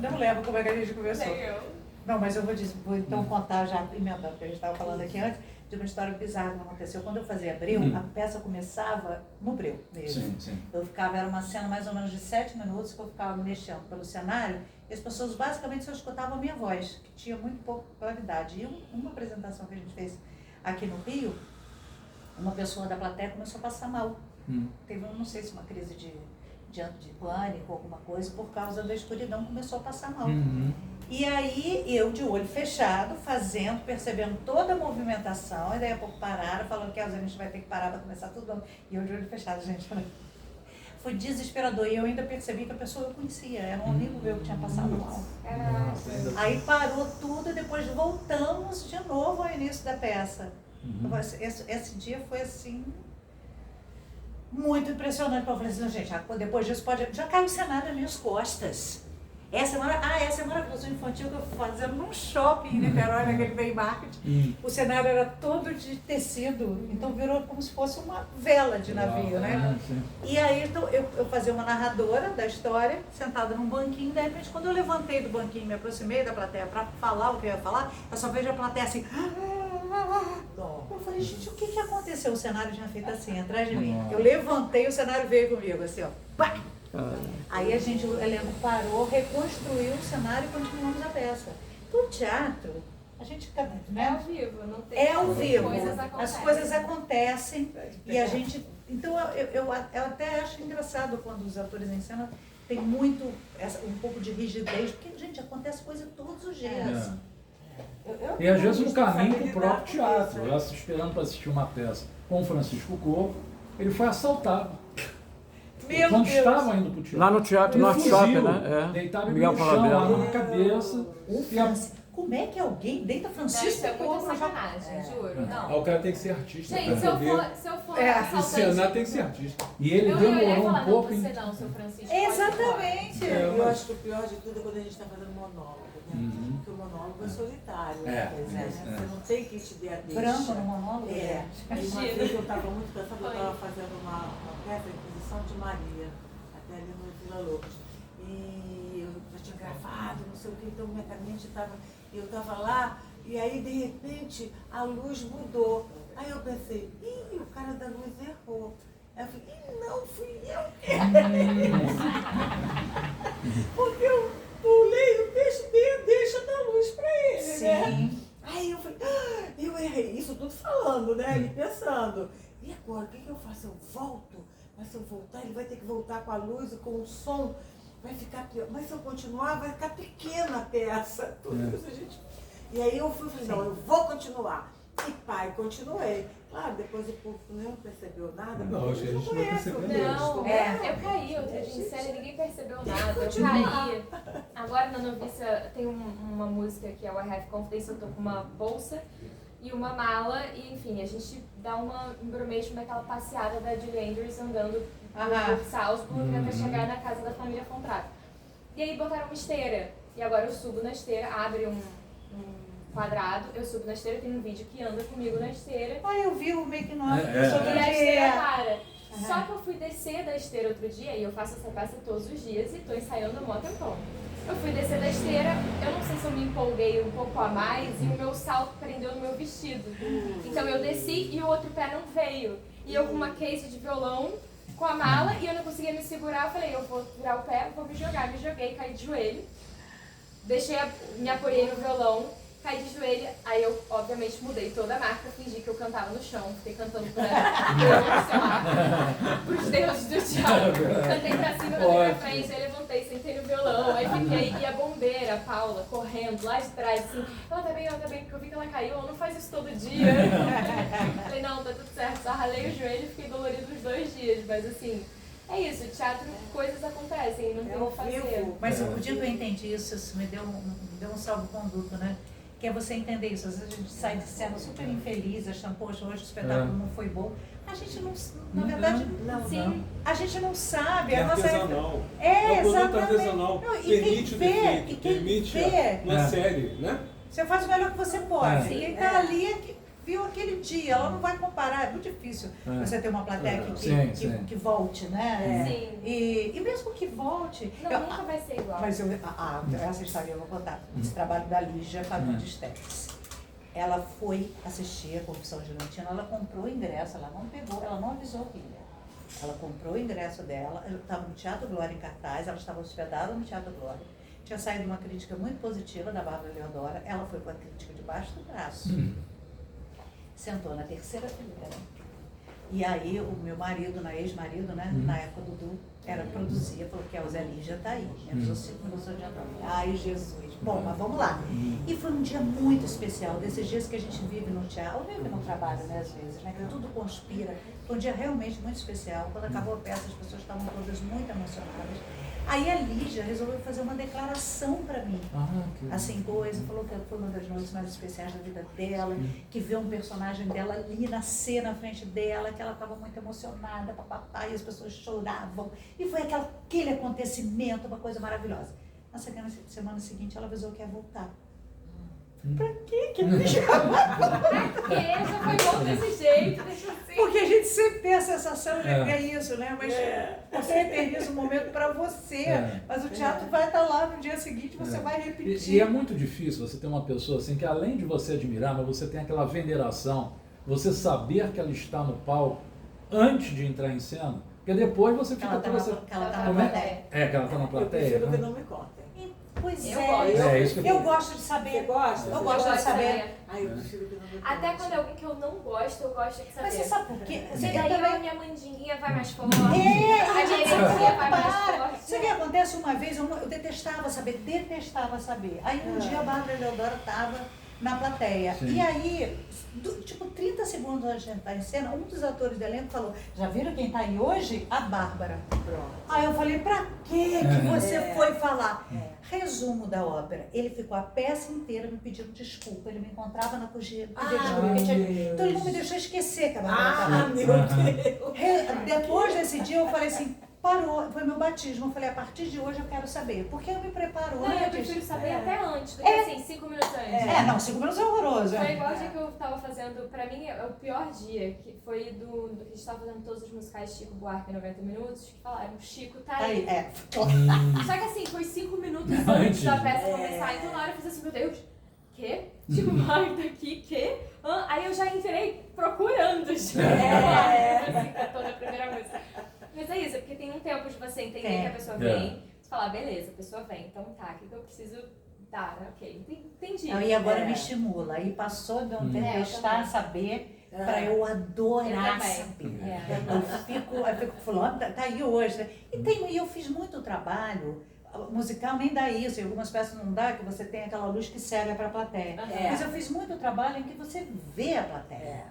Não lembro como é que a gente começou. Não, mas eu vou então contar já, emendando, porque a gente estava falando aqui antes, de uma história bizarra que aconteceu. Quando eu fazia breu, a peça começava no breu mesmo. Sim, sim. Era uma cena mais ou menos de 7 minutos que eu ficava mexendo pelo cenário e as pessoas basicamente só escutavam a minha voz, que tinha muito pouca qualidade. E uma apresentação que a gente fez aqui no Rio, uma pessoa da plateia começou a passar mal. Teve, não sei se uma crise de pânico, alguma coisa, por causa da escuridão, começou a passar mal. E aí, eu de olho fechado, percebendo toda a movimentação, e daí a pouco pararam, falando que a gente vai ter que parar para começar tudo. E eu de olho fechado, gente, foi desesperador. E eu ainda percebi que a pessoa eu conhecia, era um amigo meu que tinha passado mal. Aí parou tudo e depois voltamos de novo ao início da peça. Esse dia foi assim... muito impressionante. Eu falei assim, gente, depois disso já caiu o cenário nas minhas costas. Essa é maravilhosa, o infantil que eu fui fazendo num shopping em Niterói, naquele Bay Market. O cenário era todo de tecido, então virou como se fosse uma vela de navio, né? E aí então, eu fazia uma narradora da história, sentada num banquinho, de repente quando eu levantei do banquinho, me aproximei da plateia para falar o que eu ia falar, eu só vejo a plateia assim... Eu falei, gente, o que aconteceu? O cenário tinha feito assim, atrás de mim. Eu levantei, o cenário veio comigo, assim, ó. Pá! Aí o elenco parou, reconstruiu o cenário e continuamos a peça. No teatro, a gente fica... É ao vivo, não tem... É ao vivo. As coisas acontecem. E a gente... Então, eu até acho engraçado quando os atores em cena tem muito, um pouco de rigidez, porque, gente, acontece coisa todos os dias. E às vezes no caminho para o próprio teatro, eu esperando para assistir uma peça com o Francisco Corpo, ele foi assaltado. Quando estava indo para o teatro. Lá no Teatro Norte Shopping, né? Deitava ele no chão, arma na cabeça. Como é que alguém deita Francisco Corpo? Não, isso é muita sacanagem, juro. Não. O cara tem que ser artista. Gente, se eu for assaltante... Encenar tem que ser artista. E ele eu ia demorou falar, um pouco. não, você não, seu Francisco. Exatamente. Eu acho que o pior de tudo é quando a gente está fazendo monólogo, né? Porque o monólogo é solitário. Você não tem que te dar a deixa. Branco no monólogo? E uma vez eu estava muito cansada, eu estava fazendo uma peça, Inquisição de Maria, até ali no Vila Lobos. E eu já tinha gravado, não sei o que, então minha mente estava... Eu estava lá, e aí de repente a luz mudou. Aí eu pensei, o cara da luz errou. Aí eu falei, não, fui eu que errei. Porque eu pulei o peixe, dei a deixa da luz para ele, né? Aí eu falei, eu errei, isso tudo falando, né? E pensando, e agora, o que eu faço? Eu volto? Mas se eu voltar, ele vai ter que voltar com a luz e com o som. Vai ficar pior. Mas se eu continuar, vai ficar pequena a peça. Tudo isso a gente... E aí eu falei, não, eu vou continuar. E pai, continuei. Claro, depois o público não percebeu nada. Não, a gente não percebeu Não, eu caí outro dia em cena, ninguém percebeu nada. Eu caí. Agora na Noviça tem uma música que é o I Have Confidence, eu tô com uma bolsa e uma mala, e enfim, a gente dá uma embromation daquela passeada da Julie Andrews andando por Salzburg até chegar na casa da família Fontrato. E aí botaram uma esteira, e agora eu subo na esteira, abre um quadrado, eu subo na esteira, tem um vídeo que anda comigo na esteira. Eu vi o making of E a esteira para. Só que eu fui descer da esteira outro dia, e eu faço essa peça todos os dias, e tô ensaiando há um tempão. Eu fui descer da esteira, eu não sei se eu me empolguei um pouco a mais, e o meu salto prendeu no meu vestido. Então eu desci e o outro pé não veio. E eu com uma case de violão, com a mala, e eu não conseguia me segurar, eu falei, eu vou virar o pé, vou me jogar. Me joguei, caí de joelho, me apoiei no violão, caí de joelho, aí eu, obviamente, mudei toda a marca, fingi que eu cantava no chão, fiquei cantando pra Deus, sei lá, pros deuses do teatro. Cantei pra cima, cantei pra frente, aí levantei, sentei no violão, aí fiquei, e a bombeira, a Paula, correndo lá de trás, assim, ela tá bem, porque eu vi que ela caiu, ela não faz isso todo dia. Falei, não, tá tudo certo, só ralei o joelho e fiquei dolorido os 2 dias, mas assim... É isso, teatro, coisas acontecem, não tem o que fazer. Mas o dia que eu entendi isso me deu um salvo-conduto, né? Que é você entender isso. Às vezes a gente sai de cena super infeliz, achando, poxa, hoje o espetáculo não foi bom. A gente não, na verdade, a gente não sabe. É a nossa artesanal. É um produto exatamente. artesanal. Permite o defeito, permite uma série, né? Você faz o melhor que você pode. E quem tá ali é que viu aquele dia, ela não vai comparar, é muito difícil você ter uma plateia que volte, né? Sim. E mesmo que volte... Não, nunca vai ser igual. Mas essa história eu vou contar, esse trabalho da Lígia Fagundes Teles. Ela foi assistir a Confissão Gerontina, ela comprou o ingresso, ela não pegou, ela não avisou que ia. Ela comprou o ingresso dela, eu estava no Teatro Glória em cartaz, ela estava hospedada no Teatro Glória. Tinha saído uma crítica muito positiva da Bárbara Leodora, ela foi com a crítica debaixo do braço. Sentou na terceira fileira. E aí o meu marido, ex-marido, né, na época do Dudu, produzia, falou que a Zé Lígia tá aí. Me avisou 5 minutos adiantado. Ai, Jesus. Bom, mas vamos lá. E foi um dia muito especial, desses dias que a gente vive no teatro, ou vive no trabalho, né, às vezes, né, que tudo conspira. Foi um dia realmente muito especial. Quando acabou a peça, as pessoas estavam todas muito emocionadas. Aí a Lígia resolveu fazer uma declaração para mim. Assim, falou que foi uma das noites mais especiais da vida dela, que vê um personagem dela ali nascer na frente dela, que ela estava muito emocionada, papapá, e as pessoas choravam. E foi aquele acontecimento, uma coisa maravilhosa. Na semana seguinte, ela avisou que ia voltar. Pra quê que me chamou? Já foi bom desse jeito, deixa assim. Porque a gente sempre tem a sensação de que é isso, né? Mas você eterniza um momento para você, mas o teatro vai estar lá no dia seguinte, você vai repetir. E é muito difícil você ter uma pessoa assim, que além de você admirar, mas você tem aquela veneração, você saber que ela está no palco antes de entrar em cena, porque depois você fica... Que ela está na plateia. Que ela está na plateia. Eu prefiro que não me contem. Pois eu gosto de saber. Você gosta? Eu gosto de saber. Ai, eu prefiro que não me contem. Até quando é alguém que eu não gosto, eu gosto de saber. Mas você sabe por quê? E daí a minha mandinguinha vai mais forte. A A minha energia vai mais para. forte. Sabe o que acontece? Uma vez eu detestava saber. Aí um dia a Bárbara Leodora estava na plateia. Sim. E aí, tipo, 30 segundos antes de entrar em cena, um dos atores do elenco falou: já viram quem tá aí hoje? A Bárbara. Pronto. Aí eu falei: pra que você foi falar? Resumo da ópera. Ele ficou a peça inteira me pedindo desculpa. Ele me encontrava na cozinha. Então ele não me deixou esquecer que a Bárbara estava. Meu Deus. Depois desse dia eu falei assim, parou, foi meu batismo. Eu falei, a partir de hoje eu quero saber. Porque eu me preparo Não, eu antes. prefiro saber até antes, do que assim, 5 minutos antes. Não, 5 minutos é horroroso. Foi igual o dia que eu tava fazendo, pra mim é o pior dia, que foi do que a gente tava fazendo todos os musicais de Chico Buarque em 90 minutos, que falaram, Chico tá aí. Só que assim, foi 5 minutos antes da peça começar, então na hora eu fiz assim, meu Deus, quê? Chico Buarque tá aqui, quê? Aí eu já entrei procurando Chico Buarque, assim, cantou na primeira música. Mas é isso, é porque tem um tempo de você entender que a pessoa vem, você falar, beleza, a pessoa vem, então tá, o que eu preciso dar? Ok, entendi. E agora me estimula. Aí passou de um testar, saber, pra eu adorar saber. Eu fico falando, tá aí hoje. Né? E eu fiz muito trabalho. Musical nem dá isso, em algumas peças não dá, que você tem aquela luz que cega para a plateia. Mas eu fiz muito trabalho em que você vê a plateia.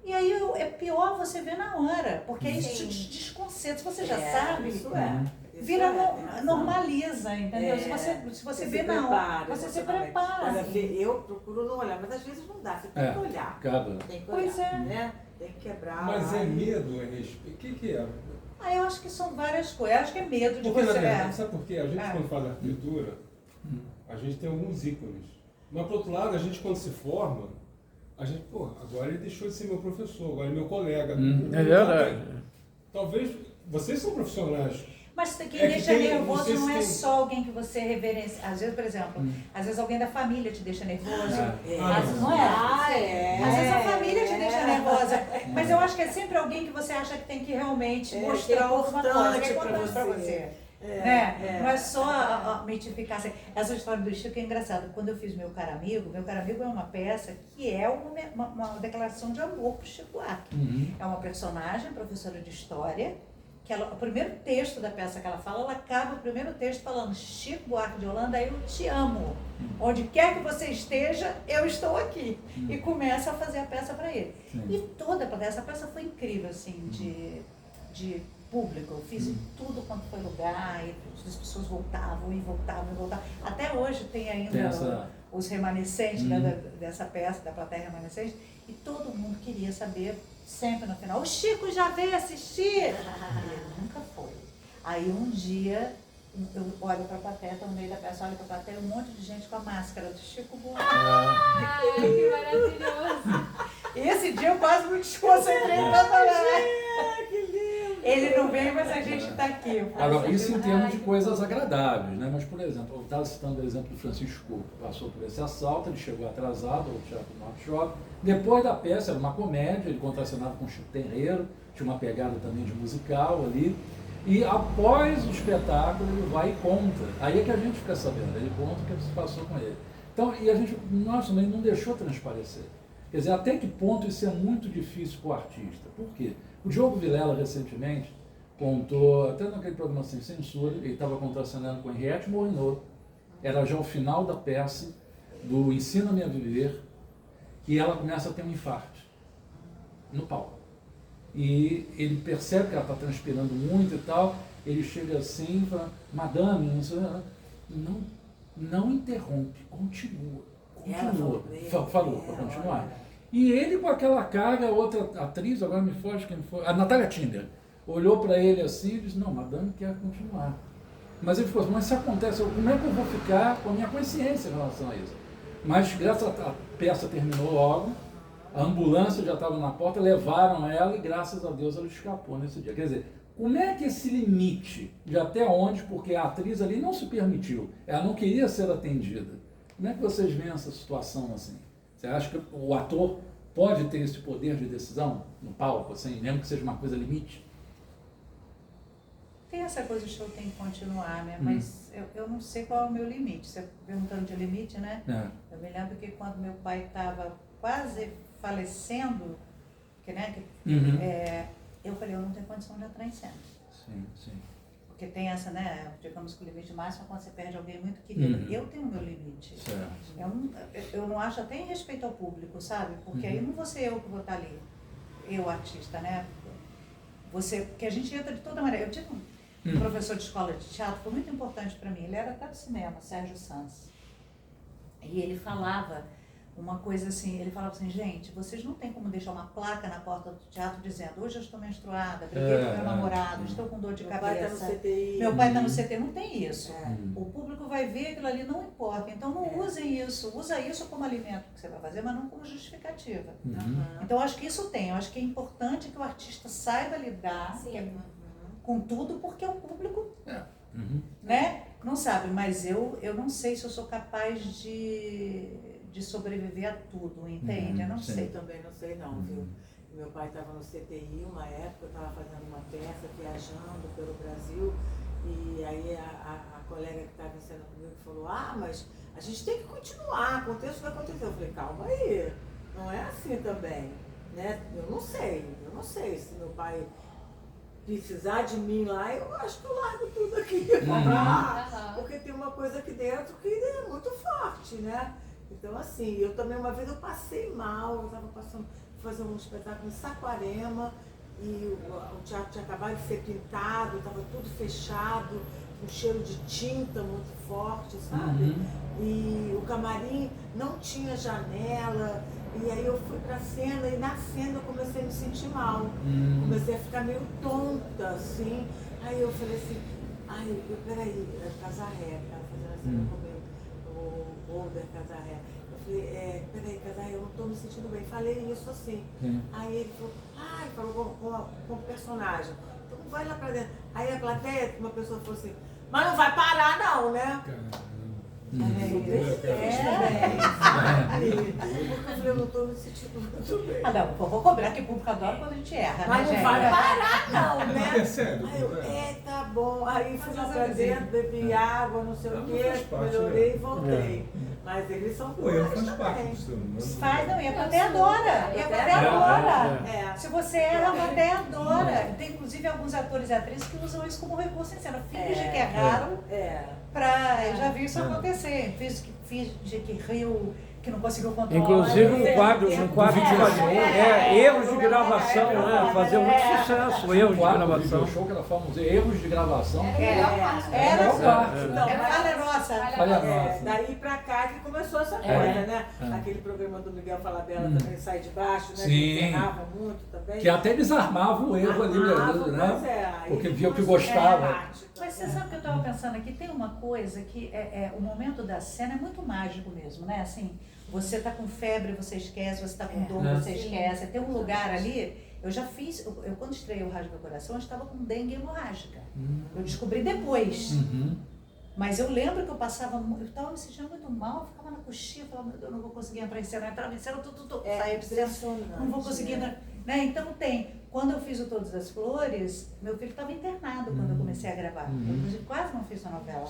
E aí é pior você ver na hora, porque isso te desconcentra. Se você já sabe, vira normaliza, entendeu? Se você vê na hora, você se prepara. Eu procuro não olhar, mas às vezes não dá, você tem que olhar. Tem que olhar, Pois é. né? Tem que quebrar. Mas é medo, é respeito? O que é? Eu acho que são várias coisas. Eu acho que é medo de Porque, você. na verdade, sabe por quê? A gente, quando faz arquitetura, a gente tem alguns ícones. Mas, por outro lado, a gente, quando se forma, a gente, agora ele deixou de ser meu professor, agora é meu colega. É verdade. Talvez, vocês são profissionais. Mas quem deixa nervoso não é só alguém que você reverencia. Às vezes, por exemplo, às vezes alguém da família te deixa nervoso. Não é? Às vezes a família te deixa nervosa. Mas eu acho que é sempre alguém que você acha que tem que realmente mostrar alguma coisa que é importante pra você. Não é só mitificar. Essa história do Chico é engraçada. Quando eu fiz Meu Caro Amigo é uma peça que é uma declaração de amor pro Chico Buarque. É uma personagem, professora de história, que o primeiro texto da peça que ela fala, ela acaba o primeiro texto falando: Chico Buarque de Holanda, eu te amo. Onde quer que você esteja, eu estou aqui. E começa a fazer a peça para ele. E toda essa peça foi incrível, assim, de público. Eu fiz em tudo quanto foi lugar, e as pessoas voltavam e voltavam e voltavam. Até hoje tem ainda os remanescentes dessa peça, da plateia remanescente, e todo mundo queria saber, sempre no final, o Chico já veio assistir? Ele nunca foi. Aí um dia, eu olho para a plateia, tô no meio da peça, olho para a plateia, um monte de gente com a máscara do Chico Buarque. Ai, que maravilhoso! Esse dia eu quase me desconcentrei pra falar. Que lindo! Ele não veio, mas a gente está aqui. Agora, isso em termos de coisas agradáveis, né? Mas, por exemplo, eu estava citando o exemplo do Francisco, que passou por esse assalto, ele chegou atrasado ao Teatro Norte Shopping. Depois da peça, era uma comédia, ele contracenava com o Chico Terreiro, tinha uma pegada também de musical ali. E após o espetáculo, ele vai e conta. Aí é que a gente fica sabendo, ele conta o que se passou com ele. Então, e a gente, nossa, mas ele não deixou transparecer. Quer dizer, até que ponto isso é muito difícil para o artista? Por quê? O Diogo Vilela, recentemente, contou, até naquele programa Sem Censura, ele estava contracenando com Henriette Morinot, era já o final da peça do Ensina-me a Viver, e ela começa a ter um infarto no palco. E ele percebe que ela está transpirando muito e tal, ele chega assim e fala, madame, não interrompe, continua. Falou para continuar. E ele com aquela cara, outra atriz, agora me foge quem foi, a Natália Tinder, olhou para ele assim e disse, não, madame quer continuar. Mas ele ficou assim, mas se acontece, como é que eu vou ficar com a minha consciência em relação a isso? Mas graças a peça terminou logo, a ambulância já estava na porta, levaram ela e graças a Deus ela escapou nesse dia. Quer dizer, como é que esse limite, de até onde, porque a atriz ali não se permitiu, ela não queria ser atendida. Como é que vocês veem essa situação assim? Você acha que o ator pode ter esse poder de decisão no palco, assim, mesmo que seja uma coisa limite? Tem essa coisa de show tem que continuar, né? Mas eu não sei qual é o meu limite. Você perguntando de limite, né? Eu me lembro que quando meu pai estava quase falecendo, eu falei, eu não tenho condição de entrar em cena. Sim. Porque tem essa, né? Digamos que o limite máximo é quando você perde alguém muito querido. Eu tenho o meu limite. Eu não acho até em respeito ao público, sabe? Porque aí não vou ser eu que vou estar ali. Eu, artista, né? Porque a gente entra de toda maneira. Eu tive um professor de escola de teatro, foi muito importante para mim. Ele era até do cinema, Sérgio Sanz. E ele falava uma coisa assim, ele falava assim, gente, vocês não tem como deixar uma placa na porta do teatro dizendo, hoje eu estou menstruada, briguei com meu namorado, estou com dor de cabeça. Meu pai está no CTI. Não tem isso. O público vai ver aquilo ali, não importa. Então não usem isso. Usa isso como alimento que você vai fazer, mas não como justificativa. Então eu acho que isso tem. Eu acho que é importante que o artista saiba lidar com tudo, porque o público né, não sabe. Mas eu não sei se eu sou capaz de sobreviver a tudo, entende? Eu não sei. Também não sei não, viu? Meu pai estava no CTI uma época, eu estava fazendo uma peça, viajando pelo Brasil, e aí a colega que estava ensinando comigo falou, mas a gente tem que continuar, aconteça o que acontecer. Eu falei, calma aí, não é assim também, né? Eu não sei se meu pai precisar de mim lá, eu acho que eu largo tudo aqui, porque tem uma coisa aqui dentro que é muito forte, né? Então, assim, eu também uma vez eu passei mal, eu estava passando, fazer um espetáculo em Saquarema, e o teatro tinha acabado de ser pintado, estava tudo fechado, um cheiro de tinta muito forte, sabe? E o camarim não tinha janela, e aí eu fui pra cena, e na cena eu comecei a me sentir mal, comecei a ficar meio tonta, assim, aí eu falei assim, peraí, Casarré, que estava fazendo a cena comigo. Boulder, Casarré. Eu falei, peraí, Casarré, eu não estou me sentindo bem. Falei isso assim. Aí ele falou, com o personagem. Então vai lá pra dentro. Aí a plateia, uma pessoa falou assim, mas não vai parar não, né? Porque eu falei, eu não estou me sentindo muito bem. Não, vou cobrar que o público adora quando a gente erra, mas né, não vai parar não, né? É sério. Aí eu, tá bom. Aí fui lá pra dentro, bebi água, não sei o quê, melhorei e voltei. Mas eles são faz também. parte do ser humano. Faz, não, e a plateia adora. E a plateia adora. Se você erra, a plateia adora. Tem inclusive alguns atores e atrizes que usam isso como recurso em cena. Finge que erraram. Eu já vi isso acontecer. Finge que riu, que não conseguiu controlar. Inclusive um quadro de erros de gravação, né? Fazia muito sucesso, erros de gravação. O show que era famoso, erros de gravação. Era falha nossa. Daí pra cá que começou essa coisa, né? Aquele programa do Miguel Falabella também sai de baixo, né? Que errava muito também. Que até desarmava o erro ali mesmo, né? Porque via o que gostava. Mas você sabe que eu estava pensando aqui, tem uma coisa que o momento da cena é muito mágico mesmo, né? Assim, você tá com febre, você esquece, você tá com dor, você esquece. Tem um lugar ali, eu já fiz, eu quando estreiei o Rasga Meu Coração, eu estava com dengue hemorrágica. Eu descobri depois. Mas eu lembro que eu estava me sentindo muito mal, eu ficava na coxinha, falava, meu Deus, eu não vou conseguir entrar em cena, eu entrava em cena, saía precisando, não vou conseguir entrar. Né? Então quando eu fiz o Todas as Flores, meu filho estava internado quando eu comecei a gravar. Eu, inclusive, quase não fiz a novela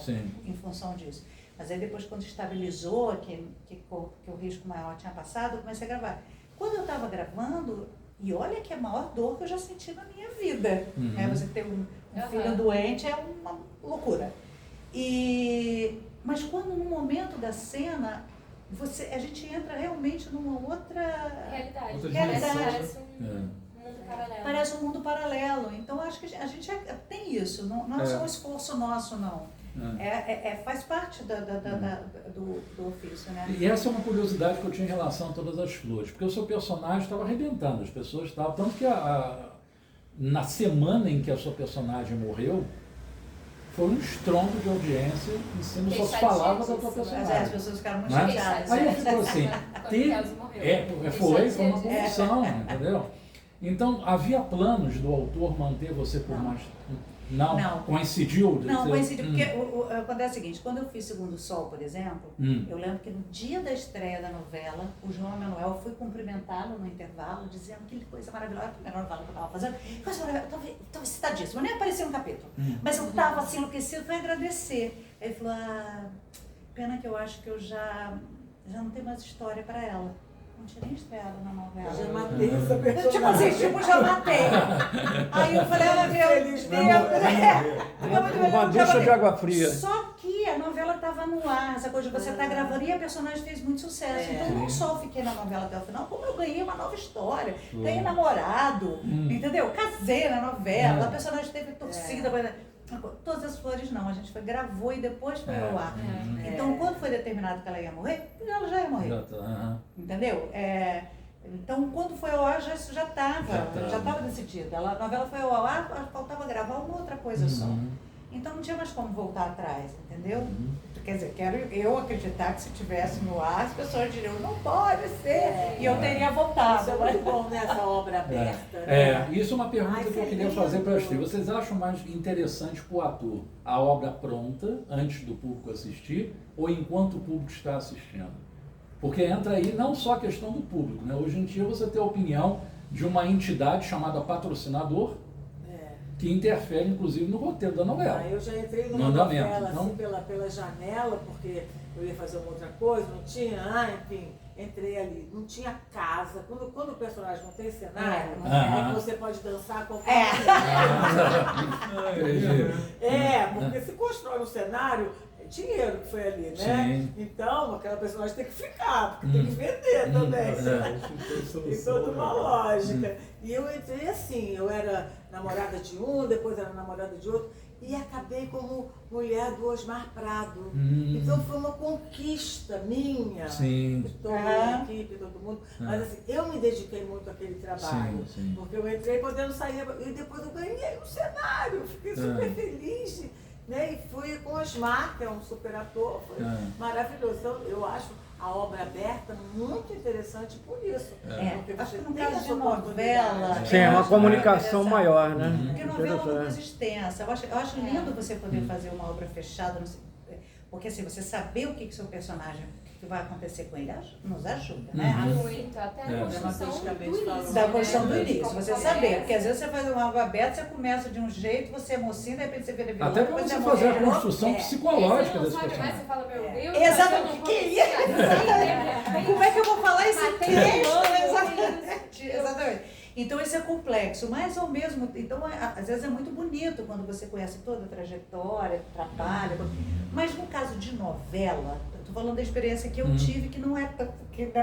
em função disso. Mas aí depois, quando estabilizou, que o risco maior tinha passado, eu comecei a gravar. Quando eu estava gravando, e olha que é a maior dor que eu já senti na minha vida. Né? Você ter um filho doente é uma loucura. Mas quando no momento da cena, a gente entra realmente numa outra realidade. Parece um mundo paralelo. Então acho que a gente tem isso, não é só um esforço nosso, não. Faz parte do ofício, né? E essa é uma curiosidade que eu tinha em relação a Todas as Flores, porque o seu personagem estava arrebentando, as pessoas estavam, tanto que na semana em que a sua personagem morreu, foi um estrondo de audiência, em cima só se falava da tua personagem. As pessoas ficaram muito chateadas. Aí eu fico assim, foi uma comoção, entendeu? Então, havia planos do autor manter você por mais... Não. Coincidiu? Não, coincidiu, porque acontece o seguinte, quando eu fiz Segundo Sol, por exemplo, eu lembro que no dia da estreia da novela, o João Emanuel, eu fui cumprimentá-lo no intervalo, dizendo que coisa maravilhosa, a primeira novela que eu estava fazendo, coisa maravilhosa, eu estava excitadíssima, nem apareceu um capítulo, mas eu estava assim enlouquecida, fui agradecer. Aí ele falou, pena que eu acho que eu já não tenho mais história para ela. Não tinha nem estreado na novela. Já matei essa pessoa. Já matei. Aí eu falei, uma ducha de água fria. Só que a novela estava no ar, essa coisa de você estar gravando, e a personagem fez muito sucesso. Então não só fiquei na novela até o final, como eu ganhei uma nova história. Ganhei namorado, entendeu? Casei na novela, a personagem teve torcida. Todas as Flores não, a gente gravou e depois foi ao ar. Então, quando foi determinado que ela ia morrer, ela já ia morrer. Entendeu? Então, quando foi ao ar, já estava decidido. A novela foi ao ar, faltava gravar uma outra coisa só. Então, não tinha mais como voltar atrás, entendeu? Quer dizer, quero eu acreditar que se tivesse no ar, as pessoas diriam, não pode ser, e eu teria voltado. Isso é muito bom nessa obra aberta. Isso é uma pergunta que eu queria fazer para as três. Vocês acham mais interessante para o ator a obra pronta, antes do público assistir, ou enquanto o público está assistindo? Porque entra aí não só a questão do público, né? Hoje em dia você tem a opinião de uma entidade chamada patrocinador, que interfere, inclusive, no roteiro da novela. Eu já entrei numa novela assim, pela janela, porque eu ia fazer uma outra coisa, não tinha, enfim, entrei ali, não tinha casa. Quando o personagem não tem cenário, você pode dançar a qualquer porque se constrói um cenário, dinheiro que foi ali, né? Sim. Então, aquela personagem tem que ficar, porque tem que vender também. Tem toda uma lógica. E eu entrei assim, eu era namorada de um, depois era namorada de outro, e acabei como mulher do Osmar Prado. Então foi uma conquista minha. Sim. Toda a equipe, todo mundo. Mas assim, eu me dediquei muito àquele trabalho. Sim. Porque eu entrei podendo sair, e depois eu ganhei um cenário, fiquei super feliz. Né? E fui com o Osmar, que é um super ator, foi maravilhoso. Então, eu acho a obra aberta muito interessante por isso. Porque acho você que no tem caso essa de novela... Sim, é uma comunicação maior, né? Porque novela é uma coisa extensa. Eu acho lindo você poder fazer uma obra fechada, porque assim, você saber o que seu personagem, o que vai acontecer com ele, nos ajuda, né? Muito, até a construção do início. Da construção do início, você saber. Porque às vezes você faz uma obra aberta, você começa de um jeito, você emociona, de repente você vira vilão. Até para você fazer a construção psicológica desse personagem. Você fala, meu Deus, exatamente. Como é que eu vou falar esse texto? Exatamente. Então isso é complexo, mas ao mesmo tempo, então às vezes é muito bonito quando você conhece toda a trajetória, trabalho, mas no caso de novela, estou falando da experiência que eu tive, que não é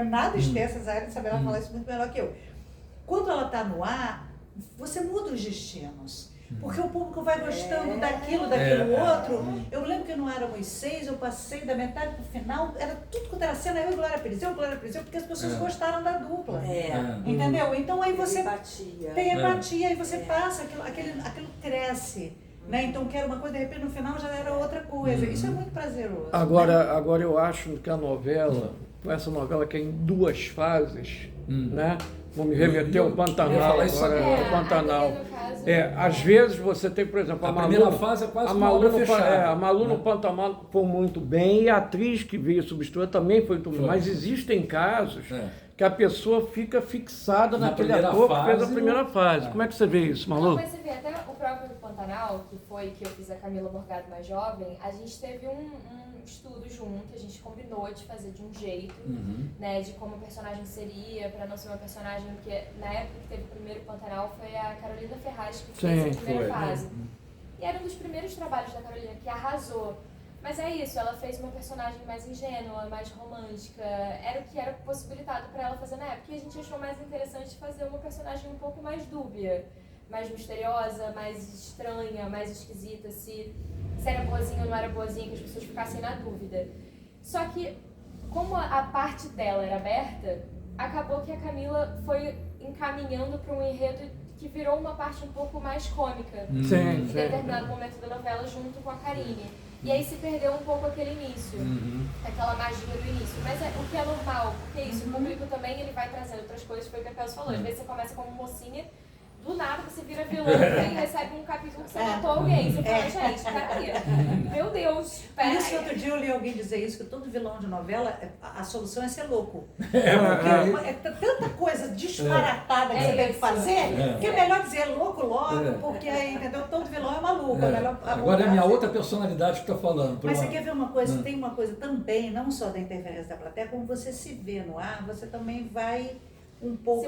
nada extensa, a Zaira saberá falar isso muito melhor que eu. Quando ela está no ar, você muda os destinos. Porque o público vai gostando daquilo outro. Eu lembro que no Éramos Seis, eu passei da metade pro final, era tudo quanto era cena, eu e Glória Pires, porque as pessoas gostaram da dupla. Entendeu? Então aí você tem empatia, aí você passa, aquilo cresce. Né? Então quero uma coisa, de repente no final já era outra coisa. Isso é muito prazeroso. Agora eu acho que a novela, essa novela que é em 2 fases, né? Vou me remeter ao Pantanal agora, ao Pantanal. Às vezes você tem, por exemplo, a primeira fase é quase uma obra fechada. A Malu no Pantanal foi muito bem e a atriz que veio substituir também foi muito bem. Mas existem casos que a pessoa fica fixada naquele ator que fez a primeira fase. Como é que você vê isso, Malu? Mas você vê, até o próprio Pantanal, que eu fiz a Camila Morgado mais jovem, a gente teve um estudo junto, a gente combinou de fazer de um jeito, né, de como a personagem seria, pra não ser uma personagem, porque na época que teve o primeiro Pantanal foi a Carolina Ferraz que fez a primeira fase. E era um dos primeiros trabalhos da Carolina que arrasou. Mas é isso, ela fez uma personagem mais ingênua, mais romântica, era o que era possibilitado para ela fazer na época. E a gente achou mais interessante fazer uma personagem um pouco mais dúbia, mais misteriosa, mais estranha, mais esquisita, se era boazinha ou não era boazinha, que as pessoas ficassem na dúvida. Só que, como a parte dela era aberta, acabou que a Camila foi encaminhando para um enredo que virou uma parte um pouco mais cômica em determinado momento da novela, junto com a Karine. E aí se perdeu um pouco aquele início, aquela magia do início. Mas o que é normal, porque isso, o público também ele vai trazendo outras coisas, foi o que a Pelso falou. Às vezes você começa como mocinha, do nada você vira vilã e recebe um capítulo que você matou alguém. Você fala, gente, peraí, meu Deus, peraí. Isso, outro dia eu li alguém dizer isso, que todo vilão de novela, a solução é ser louco. É tanta coisa disparatada que você tem que fazer, que é melhor dizer louco logo, porque aí, entendeu? Todo vilão é maluco. Agora é a minha outra personalidade que está falando. Mas você quer ver uma coisa? Tem uma coisa também, não só da interferência da plateia, como você se vê no ar, você também vai um pouco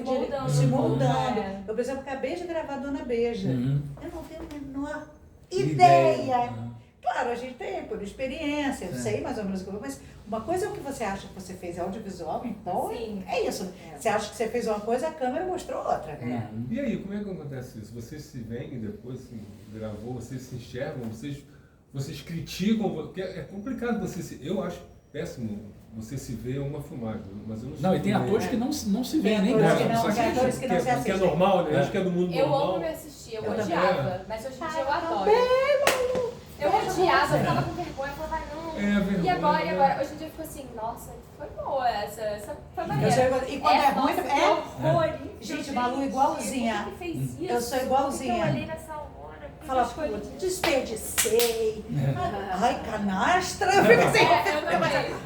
se moldando. Eu, por exemplo, acabei de gravar Dona Beija. Eu não tenho a menor ideia. Claro, a gente tem por experiência, eu sei mais ou menos o que eu vou, mas uma coisa é o que você acha que você fez audiovisual, então é isso. Você acha que você fez uma coisa, a câmera mostrou outra. E aí, como é que acontece isso? Vocês se veem depois, assim, gravou, vocês se enxergam, vocês criticam, porque é complicado eu acho péssimo você se vê uma filmagem, mas eu não sei. Não, e tem atores que não se veem nem gravam. Tem atores que não se assistem. Que é normal, né? Acho que é do mundo normal. Eu amo me assistir, eu odiava, mas hoje em dia eu adoro. Eu odiava, eu ficava com vergonha, eu falava, não. E agora? Hoje em dia eu fico assim, nossa, foi boa essa foi maneira. E quando é ruim, horror. Gente, Malu igualzinha. Por que fez isso? Eu sou igualzinha. Eu olhei nessa hora. Fala, desperdicei. Ai, canastra. Eu fico assim,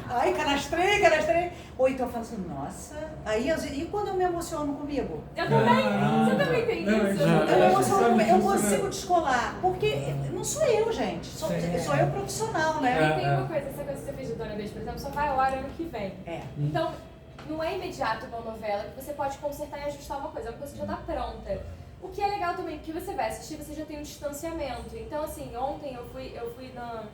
ai, canastrei. Ou então eu falo assim, nossa. E quando eu me emociono comigo? Eu também. Você também tem isso? Eu me emociono comigo. Eu consigo descolar. Porque não sou eu, gente. Sou eu profissional, né? E tem uma coisa, essa coisa que você fez de Dona Beija, por exemplo, só vai ao ar ano que vem. Então, não é imediato uma novela que você pode consertar e ajustar uma coisa. É uma coisa que já está pronta. O que é legal também, porque você vai assistir, você já tem um distanciamento. Então, assim, ontem eu fui na...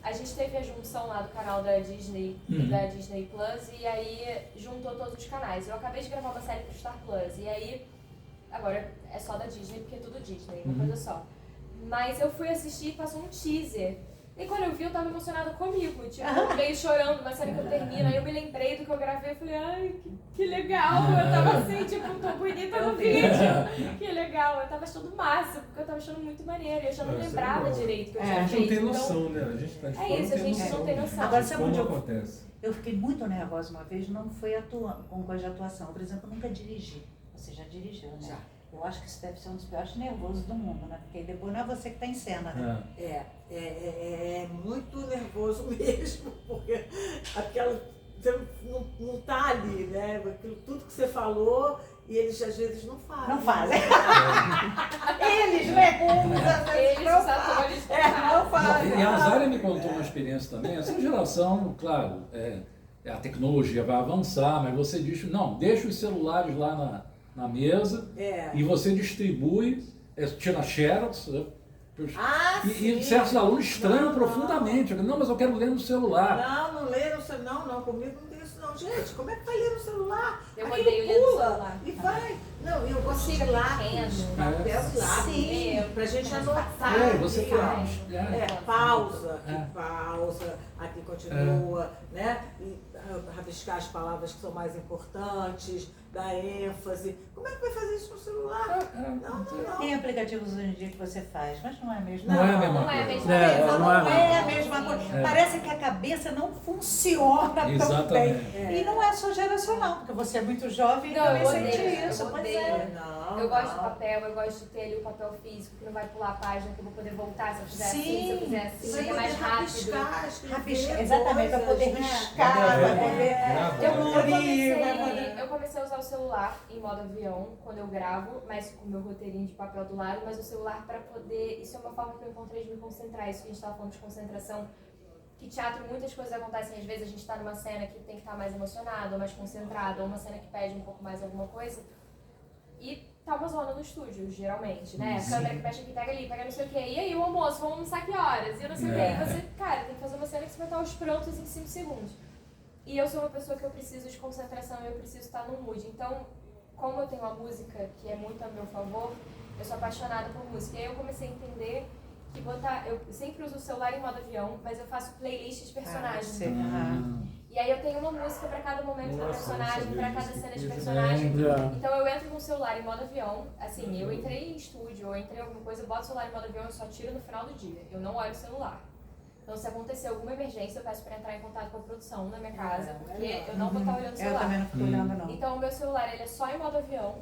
A gente teve a junção lá do canal da Disney da Disney Plus, e aí juntou todos os canais. Eu acabei de gravar uma série pro Star Plus, e aí... Agora é só da Disney, porque é tudo Disney, uma coisa só. Mas eu fui assistir e passou um teaser. E quando eu vi, eu tava emocionada comigo. Tipo, eu meio chorando, uma série que eu termino. Aí eu me lembrei do que eu gravei. Eu falei, ai, que legal. Eu tava assim, tipo, tô bonita no vídeo. Que legal. Eu tava achando massa, porque eu tava achando muito maneiro. Eu já não lembrava direito que eu tinha feito. A gente não tem noção, né? A gente tá de fora, isso, a gente não tem noção. Agora, sabe onde acontece? Eu fiquei muito nervosa uma vez, não foi com coisa de atuação. Por exemplo, eu nunca dirigi. Você já dirigiu, né? Já. Eu acho que isso deve ser um dos piores nervosos do mundo, né? Porque depois não é você que está em cena, né? É muito nervoso mesmo, porque você não está ali, né? Aquilo, tudo que você falou, e eles às vezes não fazem. Não fazem. Eles, né? Eles, os atores, não fazem. E a Zaira me contou uma experiência também. Essa geração, claro, a tecnologia vai avançar, mas você diz, não, deixa os celulares lá na mesa e você distribui, tira xerox, e certos alunos estranham profundamente. Não, mas eu quero ler no celular. Não lê no celular, não, comigo não tem isso não. Gente, como é que vai ler no celular? Eu odeio ler no celular. E vai. Não, eu gosto de lápis, papel e lápis, pra gente anotar. Você pausa, aqui continua, né? E rabiscar as palavras que são mais importantes, dar ênfase. Como é que vai fazer isso no celular? Não. Tem aplicativos hoje em dia que você faz, mas não é a mesma Não é a coisa. mesma Não é a coisa. mesma coisa. Não é a mesma coisa. Parece que a cabeça não funciona tão bem. Exatamente. E não é só geracional, porque você é muito jovem e Não, também eu sente odeio, isso. eu Pois odeio. é. Eu gosto de papel, eu gosto de ter ali o papel físico, que não vai pular a página, que eu vou poder voltar se eu fizer assim, se eu fizer assim, vai ser mais rápido. Rabiscar, exatamente, para poder riscar, para poder Eu comecei a usar o celular em modo avião, quando eu gravo, mas com o meu roteirinho de papel do lado, mas o celular para poder, isso é uma forma que eu encontrei de me concentrar, isso que a gente estava falando de concentração, que teatro muitas coisas acontecem, às vezes a gente está numa cena que tem que estar mais emocionado, ou mais concentrado, ou uma cena que pede um pouco mais alguma coisa, e tá uma zona no estúdio, geralmente, né? A câmera que fecha aqui, pega ali, pega não sei o quê. E aí, o almoço, vamos almoçar que horas? E eu não sei o quê. E você, cara, tem que fazer uma cena que você vai estar aos prontos em 5 segundos. E eu sou uma pessoa que eu preciso de concentração, eu preciso estar no mood. Então, como eu tenho uma música que é muito a meu favor, eu sou apaixonada por música. E aí eu comecei a entender que eu sempre uso o celular em modo avião, mas eu faço playlists de personagens. E aí eu tenho uma música para cada momento do personagem, para cada cena de personagem. Então eu entro com o celular em modo avião, assim, eu entrei em estúdio, ou entrei em alguma coisa, eu boto o celular em modo avião e só tiro no final do dia. Eu não olho o celular. Então se acontecer alguma emergência, eu peço para entrar em contato com a produção na minha casa, porque eu não vou estar olhando o celular. Eu também não fico olhando, não. Então o meu celular ele é só em modo avião,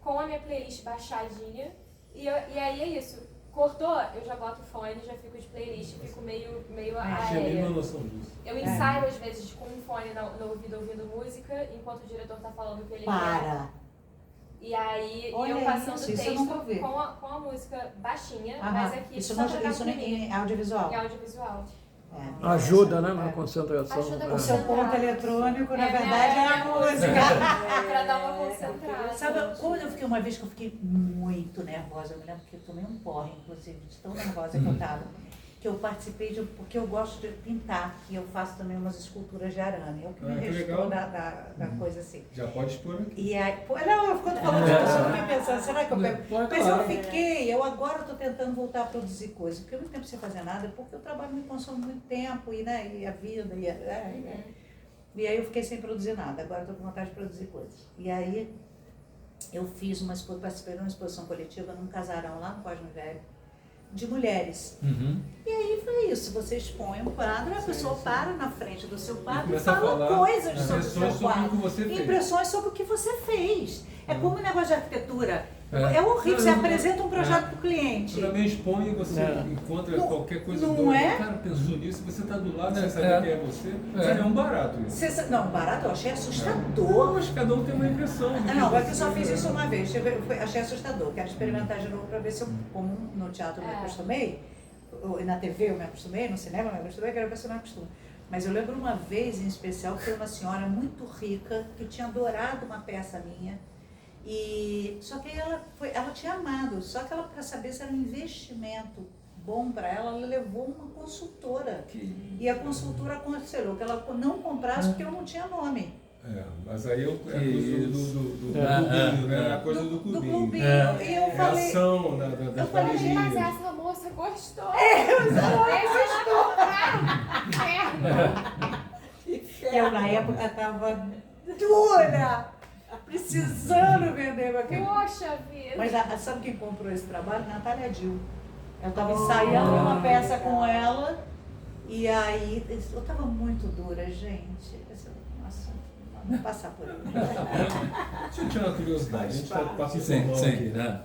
com a minha playlist baixadinha, e aí é isso. Cortou, eu já boto o fone, já fico de playlist, fico meio aérea. Eu ensaio às vezes com um fone no ouvido ouvindo música, enquanto o diretor tá falando o que ele quer. E aí eu passando o texto com a música baixinha, mas aqui isso só isso em audiovisual. Em audiovisual. Ajuda, né, na concentração. Ajuda o seu ponto eletrônico, na verdade, é a música. Pra dar uma concentrada. Sabe, quando eu fiquei uma vez que eu fiquei muito nervosa, eu me lembro que eu tomei um porre, inclusive, de tão nervosa que eu estava, que eu participei porque eu gosto de pintar, e eu faço também umas esculturas de arame. É o que me restou da coisa assim. Já pode expor aqui. E aí, não, quando falando disso, eu fiquei pensando, será que eu pego? Mas eu agora estou tentando voltar a produzir coisas, porque eu não tempo sem fazer nada, porque o trabalho me consome muito tempo, e a vida, e aí eu fiquei sem produzir nada, agora estou com vontade de produzir coisas. E aí eu participei de uma exposição coletiva num casarão lá no Cosme Velho, de mulheres. E aí foi isso, você expõe um quadro, a pessoa para na frente do seu quadro e fala coisas sobre o seu quadro. Impressões sobre o que você fez. É como um negócio de arquitetura. É horrível, você apresenta um projeto para o cliente. Você também expõe e você encontra qualquer coisa não é? O cara pensou nisso, você está do lado, você sabe quem é você. É um barato isso. Não, barato eu achei assustador. Mas cada um tem uma impressão. Não, mas eu só fiz isso uma vez, achei assustador. Quero experimentar de novo para ver se eu, como no teatro eu me acostumei, na TV eu me acostumei, no cinema eu me acostumei, quero ver se eu me acostumo. Mas eu lembro uma vez em especial que foi uma senhora muito rica que tinha adorado uma peça minha. Só que ela tinha amado, só que ela, para saber se era um investimento bom para ela levou uma consultora. E a consultora aconselhou que ela não comprasse porque eu não tinha nome. Mas aí é a coisa do clubinho, né? A coisa do clubinho. Do clubinho. E eu falei... ação das paredias. Mas essa moça gostou. Eu, na época, estava dura. Precisando vender aquele. Poxa vida! Mas sabe quem comprou esse trabalho? Natália Dil. Eu estava ensaiando uma peça com ela e aí eu estava muito dura, gente. Nossa, vamos passar por aí. Deixa eu tirar uma curiosidade. A gente está passando aqui, né?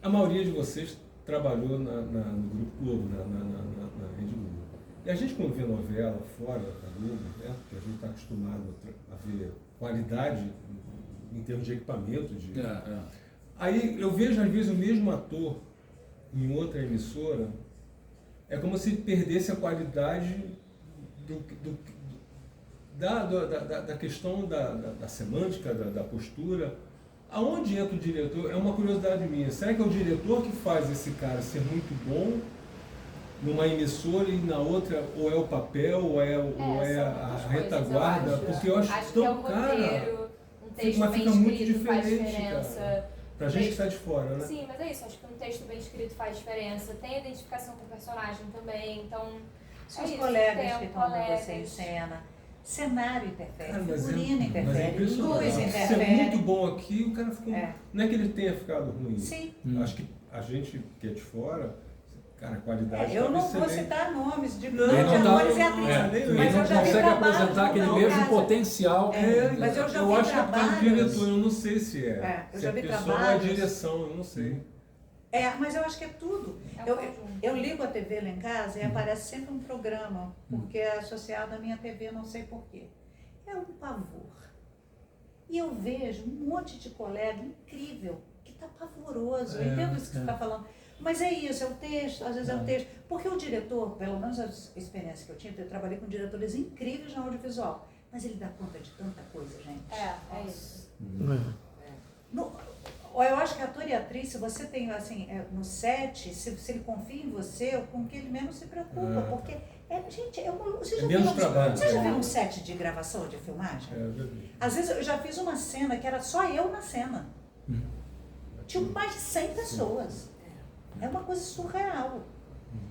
A maioria de vocês trabalhou no Grupo Globo, na Rede Globo. E a gente, quando vê novela fora da Globo, né? Porque a gente está acostumado a ver qualidade em termos de equipamento. Aí eu vejo, às vezes, o mesmo ator em outra emissora, é como se perdesse a qualidade da questão da semântica, da postura. Aonde entra o diretor? É uma curiosidade minha. Será que é o diretor que faz esse cara ser muito bom numa emissora e na outra, ou é o papel, ou é a retaguarda? Porque eu acho tão cara. Mas fica muito diferente, cara. Pra gente que está de fora, né? Sim, mas é isso. Acho que um texto bem escrito faz diferença. Tem a identificação com o personagem também, então... Os colegas que estão com você em cena. cenário interfere, Cara, mas figurino mas interfere, luz impressionante. Se é interfere. muito bom aqui, o cara ficou. Não é que ele tenha ficado ruim. Sim. Acho que a gente que é de fora, cara, a qualidade Eu não talvez vou seja- citar nomes de Não, atores não, e não, atrizes, ele mas não eu já vi consegue trabalhos apresentar aquele no mesmo caso. potencial. Mas eu já eu vi acho que é por causa do trabalhos. diretor, eu não sei se é. Eu se já é vi pessoa ou a trabalhos. direção, eu não sei. Mas eu acho que é tudo. É um conjunto. Eu ligo a TV lá em casa e aparece sempre um programa, porque é associado à minha TV, não sei porquê. É um pavor. E eu vejo um monte de colega incrível que está pavoroso. Eu entendo isso que você está falando. Mas é isso, é o texto, às vezes é o texto. Porque o diretor, pelo menos a experiência que eu tinha, eu trabalhei com diretores incríveis no audiovisual. Mas ele dá conta de tanta coisa, gente. É isso. Eu acho que ator e atriz, se você tem, assim, no set, se ele confia em você, com que ele menos se preocupa, porque, gente, você já menos viu trabalho. Você já viu um set de gravação, de filmagem? Eu já vi. Às vezes eu já fiz uma cena que era só eu na cena. Tinha mais de 100 pessoas. É uma coisa surreal.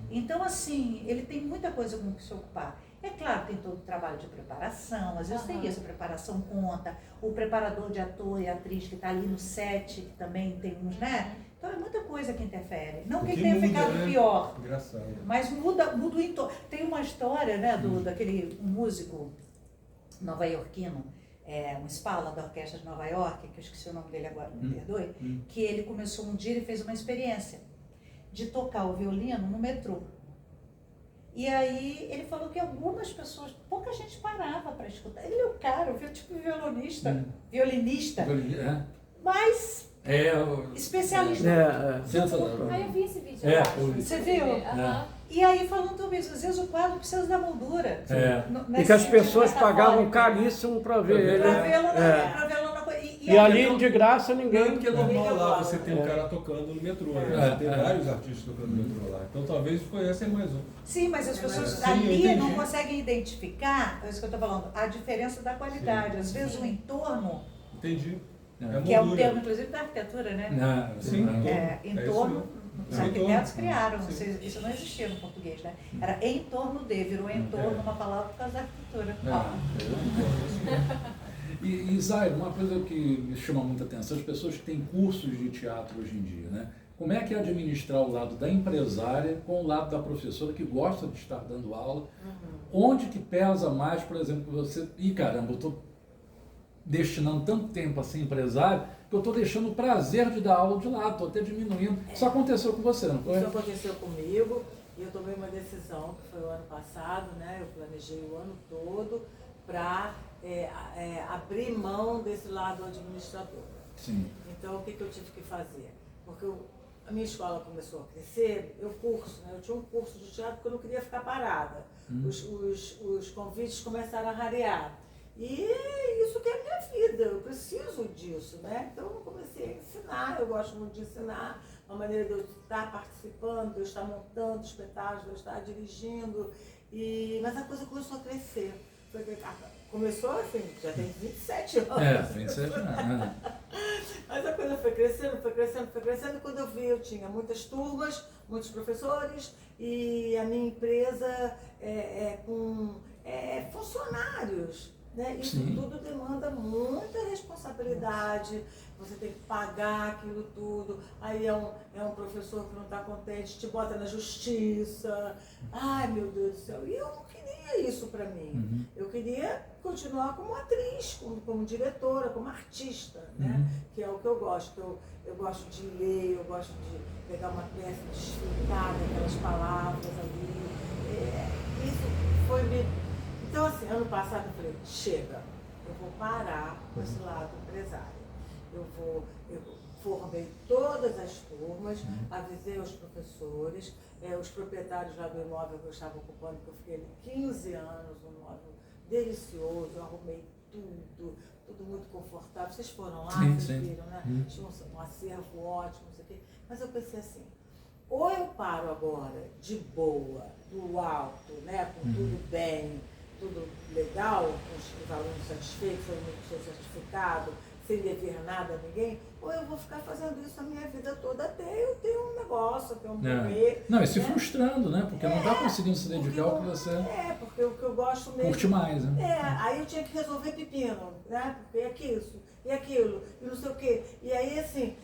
Então, assim, ele tem muita coisa com que se ocupar. É claro, tem todo o trabalho de preparação, às vezes tem isso, a preparação conta, o preparador de ator e atriz que está ali no set, que também tem uns, né? Então é muita coisa que interfere. Não que ele tenha ficado pior, Engraçado. mas muda o entorno. Tem uma história, né, daquele músico nova-iorquino, um Spala da Orquestra de Nova York, que eu esqueci o nome dele agora, me perdoe, que ele começou um dia, ele fez uma experiência de tocar o violino no metrô. E aí ele falou que algumas pessoas, pouca gente parava para escutar. Ele é o cara, eu vi tipo violinista, mas especialista. Sensacional. Ah, eu vi esse vídeo. É, eu acho. eu vi. Você viu? Aham. E aí falando tudo isso, às vezes o quadro precisa da moldura. E que as pessoas pagavam caríssimo para ver ele. Para vê-lo É. na coisa. E ali de graça Não, ninguém. porque é normal lá, você tem um cara tocando no metrô, né? Você tem vários artistas tocando no metrô lá. Então talvez conheça mais um. Sim, mas as pessoas Sim, eu ali entendi. não conseguem identificar, é isso que eu estou falando, a diferença da qualidade. Às vezes o entorno, Entendi. que é um moldura. termo inclusive da arquitetura, né? Sim, Entorno, os É arquitetos entorno. criaram, Sim. isso não existia no português, né? Era em torno de, virou em torno uma palavra por causa da arquitetura. E Zairo, uma coisa que me chama muita atenção, as pessoas que têm cursos de teatro hoje em dia, né? Como é que é administrar o lado da empresária com o lado da professora que gosta de estar dando aula? Onde que pesa mais, por exemplo, você... caramba, eu estou destinando tanto tempo a ser empresário que eu estou deixando o prazer de dar aula de lado, estou até diminuindo. Isso aconteceu com você, não foi? Isso aconteceu comigo e eu tomei uma decisão, que foi o ano passado, né? Eu planejei o ano todo para abrir mão desse lado administrador. Sim. Então, o que eu tive que fazer? Porque a minha escola começou a crescer, eu tinha um curso de teatro porque eu não queria ficar parada. Os convites começaram a rarear. E isso que é a minha vida, eu preciso disso, né? Então eu comecei a ensinar, eu gosto muito de ensinar, uma maneira de eu estar participando, de eu estar montando espetáculos, de eu estar dirigindo. Mas a coisa começou a crescer. Começou assim, já tem 27 anos. 27 anos. Mas a coisa foi crescendo, foi crescendo, foi crescendo. Quando eu vi, eu tinha muitas turmas, muitos professores, e a minha empresa com funcionários. Né? Isso tudo demanda muita responsabilidade, você tem que pagar aquilo tudo, aí é um professor que não está contente, te bota na justiça, ai meu Deus do céu, e eu não queria isso para mim, eu queria continuar como atriz, como diretora, como artista, né? Que é o que eu gosto, eu gosto de ler, eu gosto de pegar uma peça, desfrutar daquelas palavras ali, isso foi me... Então, assim, ano passado eu falei, chega, eu vou parar com esse lado empresário. Eu formei todas as turmas, avisei os professores, os proprietários lá do imóvel que eu estava ocupando, que eu fiquei ali 15 anos, um imóvel delicioso, eu arrumei tudo muito confortável. Vocês foram lá, vocês viram, né? Tinha um acervo ótimo, não sei o quê. Mas eu pensei assim, ou eu paro agora de boa, do alto, né, com tudo bem, tudo legal, com os alunos satisfeitos, todo mundo com seu certificado, sem dever nada a ninguém, ou eu vou ficar fazendo isso a minha vida toda até eu ter um negócio, até eu morrer. Não, e se frustrando, né? Porque não está conseguindo se dedicar ao que você... Porque porque o que eu gosto mesmo... Curte mais, né? Aí eu tinha que resolver pepino, né? Porque é isso, e aquilo, e não sei o quê. E aí, assim,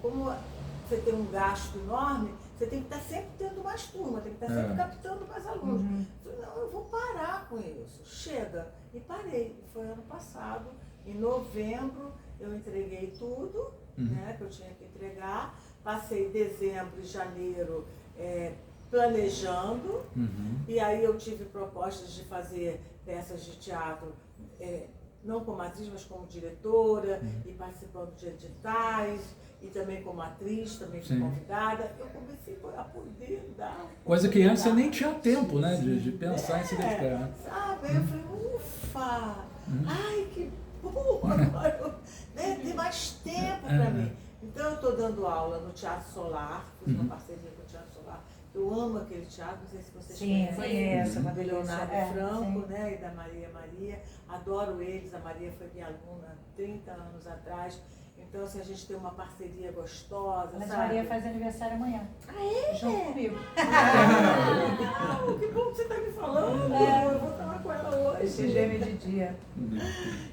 como você tem um gasto enorme, você tem que estar sempre tendo mais turma, tem que estar sempre captando mais alunos. Eu falei, não, eu vou parar com isso, chega. E parei. Foi ano passado, em novembro, eu entreguei tudo, né, que eu tinha que entregar. Passei dezembro e janeiro planejando, e aí eu tive propostas de fazer peças de teatro, não como atriz, mas como diretora, e participando de editais, e também como atriz, também fui convidada. Eu comecei a poder dar... Coisa que antes você nem tinha tempo, né, de pensar em se dedicar. Sabe? Eu falei, ufa! Ai, que bom! Agora eu, tem mais tempo para mim. Então eu estou dando aula no Teatro Solar, fiz uma parceria com o Teatro Solar. Eu amo aquele teatro, não sei se vocês conhecem, do Leonardo Franco, né, e da Maria. Adoro eles, a Maria foi minha aluna há 30 anos atrás. Então, assim, a gente tem uma parceria gostosa, Mas sabe? a Maria faz aniversário amanhã. Junto comigo. Legal! Que bom que você está me falando! Eu vou falar com ela hoje. Esse gêmeo de dia.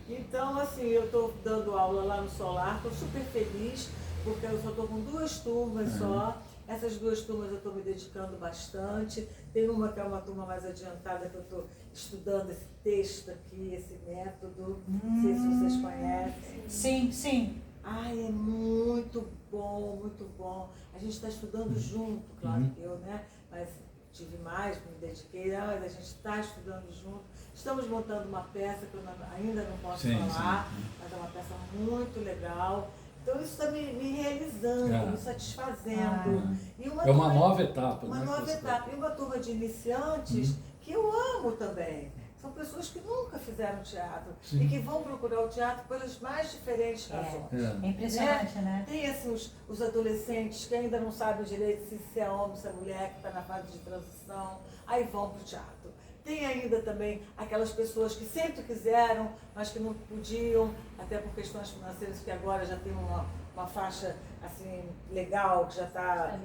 Então, assim, eu estou dando aula lá no Solar, estou super feliz, porque eu só estou com 2 turmas só. Essas 2 turmas eu estou me dedicando bastante. Tem uma que é uma turma mais adiantada, que eu estou estudando esse texto aqui, esse método. Não sei se vocês conhecem. Sim, sim. Ai, é muito bom, muito bom. A gente está estudando junto, claro que eu, né? Mas tive mais, me dediquei, mas a gente está estudando junto. Estamos montando uma peça que eu ainda não posso falar, mas é uma peça muito legal. Então isso está me realizando, me satisfazendo. E uma nova etapa. Uma nova etapa. E uma turma de iniciantes que eu amo também. São pessoas que nunca fizeram teatro e que vão procurar o teatro pelas mais diferentes razões. É impressionante, né? Tem assim, os adolescentes que ainda não sabem direito se é homem, se é mulher, que está na fase de transição, aí vão para o teatro. Tem ainda também aquelas pessoas que sempre quiseram, mas que não podiam, até por questões financeiras, que agora já tem uma faixa assim, legal, que já está...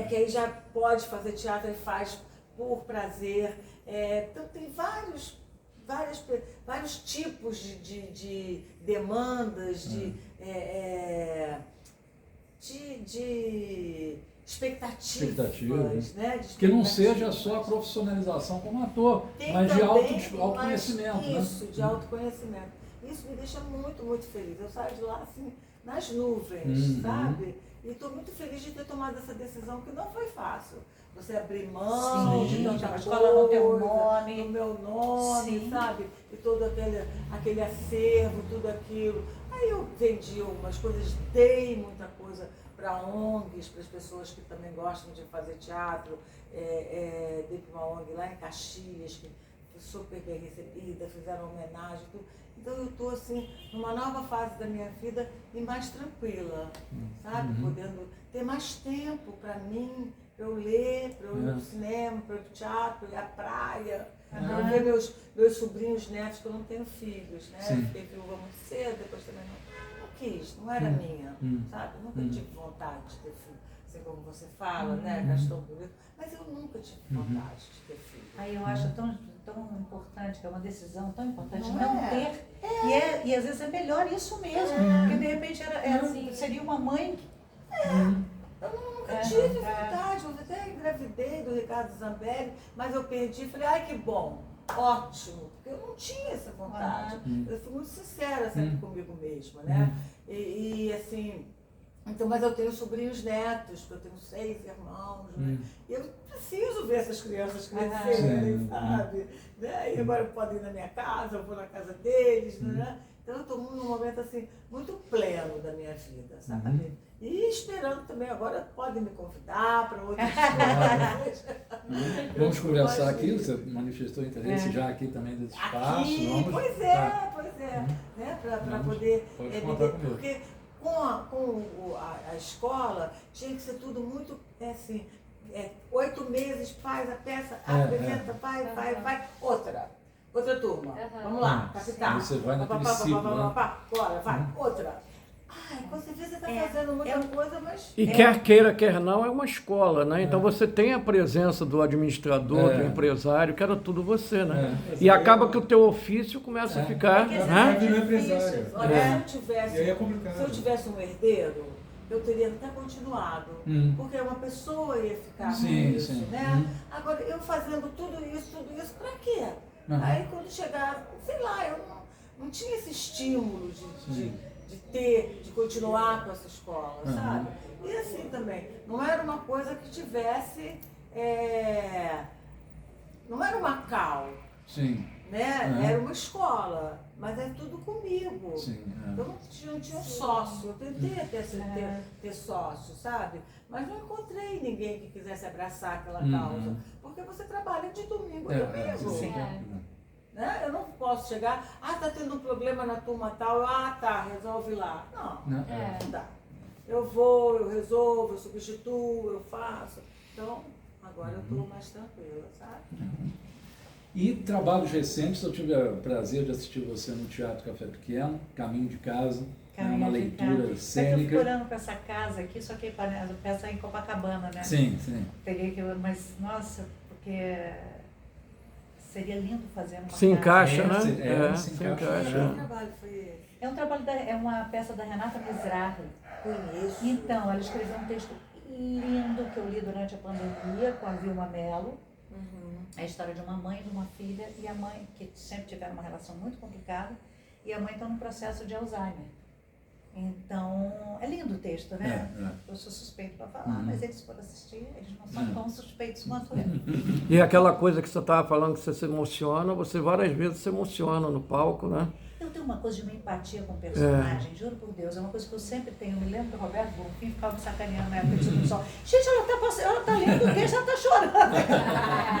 que aí já pode fazer teatro e faz por prazer. Então tem vários tipos de demandas, de expectativas, né? Que não seja só a profissionalização como ator, mas de autoconhecimento. Isso, de autoconhecimento. Isso me deixa muito, muito feliz. Eu saio de lá assim, nas nuvens, sabe? E estou muito feliz de ter tomado essa decisão, que não foi fácil. Você abrir mão de tanta coisa, escola no teu nome. no meu nome, sabe? E todo aquele acervo, tudo aquilo. Aí eu vendi algumas coisas, dei muita coisa para ONGs, para as pessoas que também gostam de fazer teatro. Dei para uma ONG lá em Caxias, que foi super bem recebida, fizeram homenagem, tudo. Então eu estou assim, numa nova fase da minha vida e mais tranquila, sabe? Podendo ter mais tempo para mim, para eu ler, para eu ir no cinema, para eu ir para o teatro, para eu ir à praia, para eu ver meus sobrinhos netos, que eu não tenho filhos, né? Eu fiquei viúva muito cedo, depois também não quis, não era minha, sabe? Eu nunca tive vontade de ter filho. Assim como você fala, né? Gastão bonito, mas eu nunca tive vontade de ter filho. Aí eu acho tão importante, que é uma decisão tão importante Não não ter. E às vezes é melhor isso mesmo, porque de repente seria uma mãe que... Eu nunca tive vontade, eu até engravidei do Ricardo Zambelli, mas eu perdi e falei, ai que bom, ótimo, porque eu não tinha essa vontade. Eu fui muito sincera sempre comigo mesma, né? E assim, então, mas eu tenho sobrinhos netos, porque eu tenho 6 irmãos, né? E eu preciso ver essas crianças crescerem, sabe? Né? E agora podem ir na minha casa, eu vou na casa deles, né? Então eu estou num momento assim, muito pleno da minha vida, sabe? E esperando também, agora podem me convidar para outras coisas. Vamos conversar aqui, você manifestou interesse já aqui também desse espaço. Aqui, pois é, né? Para poder... Pode contar comigo. Porque com a escola tinha que ser tudo muito assim, 8 meses, faz a peça, apresenta, vai, outra turma. Vamos lá, capital. Você vai naquele ciclo, né? Bora, vai, outra. Ai, quando você vê, você está fazendo muita coisa, mas... E quer queira, quer não, é uma escola, né? Então você tem a presença do administrador, do empresário, que era tudo você, né? E acaba que o teu ofício começa a ficar... Vai virar empresário. Olha, E aí é complicado. se eu tivesse um herdeiro, eu teria até continuado. Porque uma pessoa ia ficar com isso, né? Agora, eu fazendo tudo isso, pra quê? Aí quando chegar, sei lá, eu não tinha esse estímulo de continuar com essa escola, sabe? E assim também, não era uma coisa que tivesse, não era uma cal, né? Era uma escola, mas é tudo comigo. Eu não tinha sócio, eu tentei ter sócio, sabe? Mas não encontrei ninguém que quisesse abraçar aquela causa, porque você trabalha de domingo a domingo. Né? Eu não posso chegar, tá tendo um problema na turma tal, resolve lá. Não dá. Eu vou, eu resolvo, eu substituo, eu faço. Então, agora eu estou mais tranquila, sabe? E trabalhos recentes, eu tive o prazer de assistir você no Teatro Café Pequeno, Caminho de Casa, uma leitura cênica. Eu estou procurando com essa casa aqui, só que peça em Copacabana, né? Sim. Teria que, mas, nossa, porque... Seria lindo fazer uma Se encaixa, né? Se encaixa. Que trabalho foi esse? É uma peça da Renata Mizrahi. Conheço. Então, ela escreveu um texto lindo que eu li durante a pandemia com a Vilma Mello. É a história de uma mãe e de uma filha, e a mãe, que sempre tiveram uma relação muito complicada, e a mãe está num processo de Alzheimer. Então, é lindo o texto, né? Eu sou suspeito para falar, mas eles foram assistir, eles não são tão suspeitos quanto eu. E aquela coisa que você estava falando, que você se emociona, você várias vezes se emociona no palco, né? Eu tenho uma coisa de uma empatia com o personagem, juro por Deus, é uma coisa que eu sempre tenho. Eu me lembro do Roberto Bonfim ficava me sacaneando na época de sol. Gente, ela tá lendo o texto, ela tá chorando.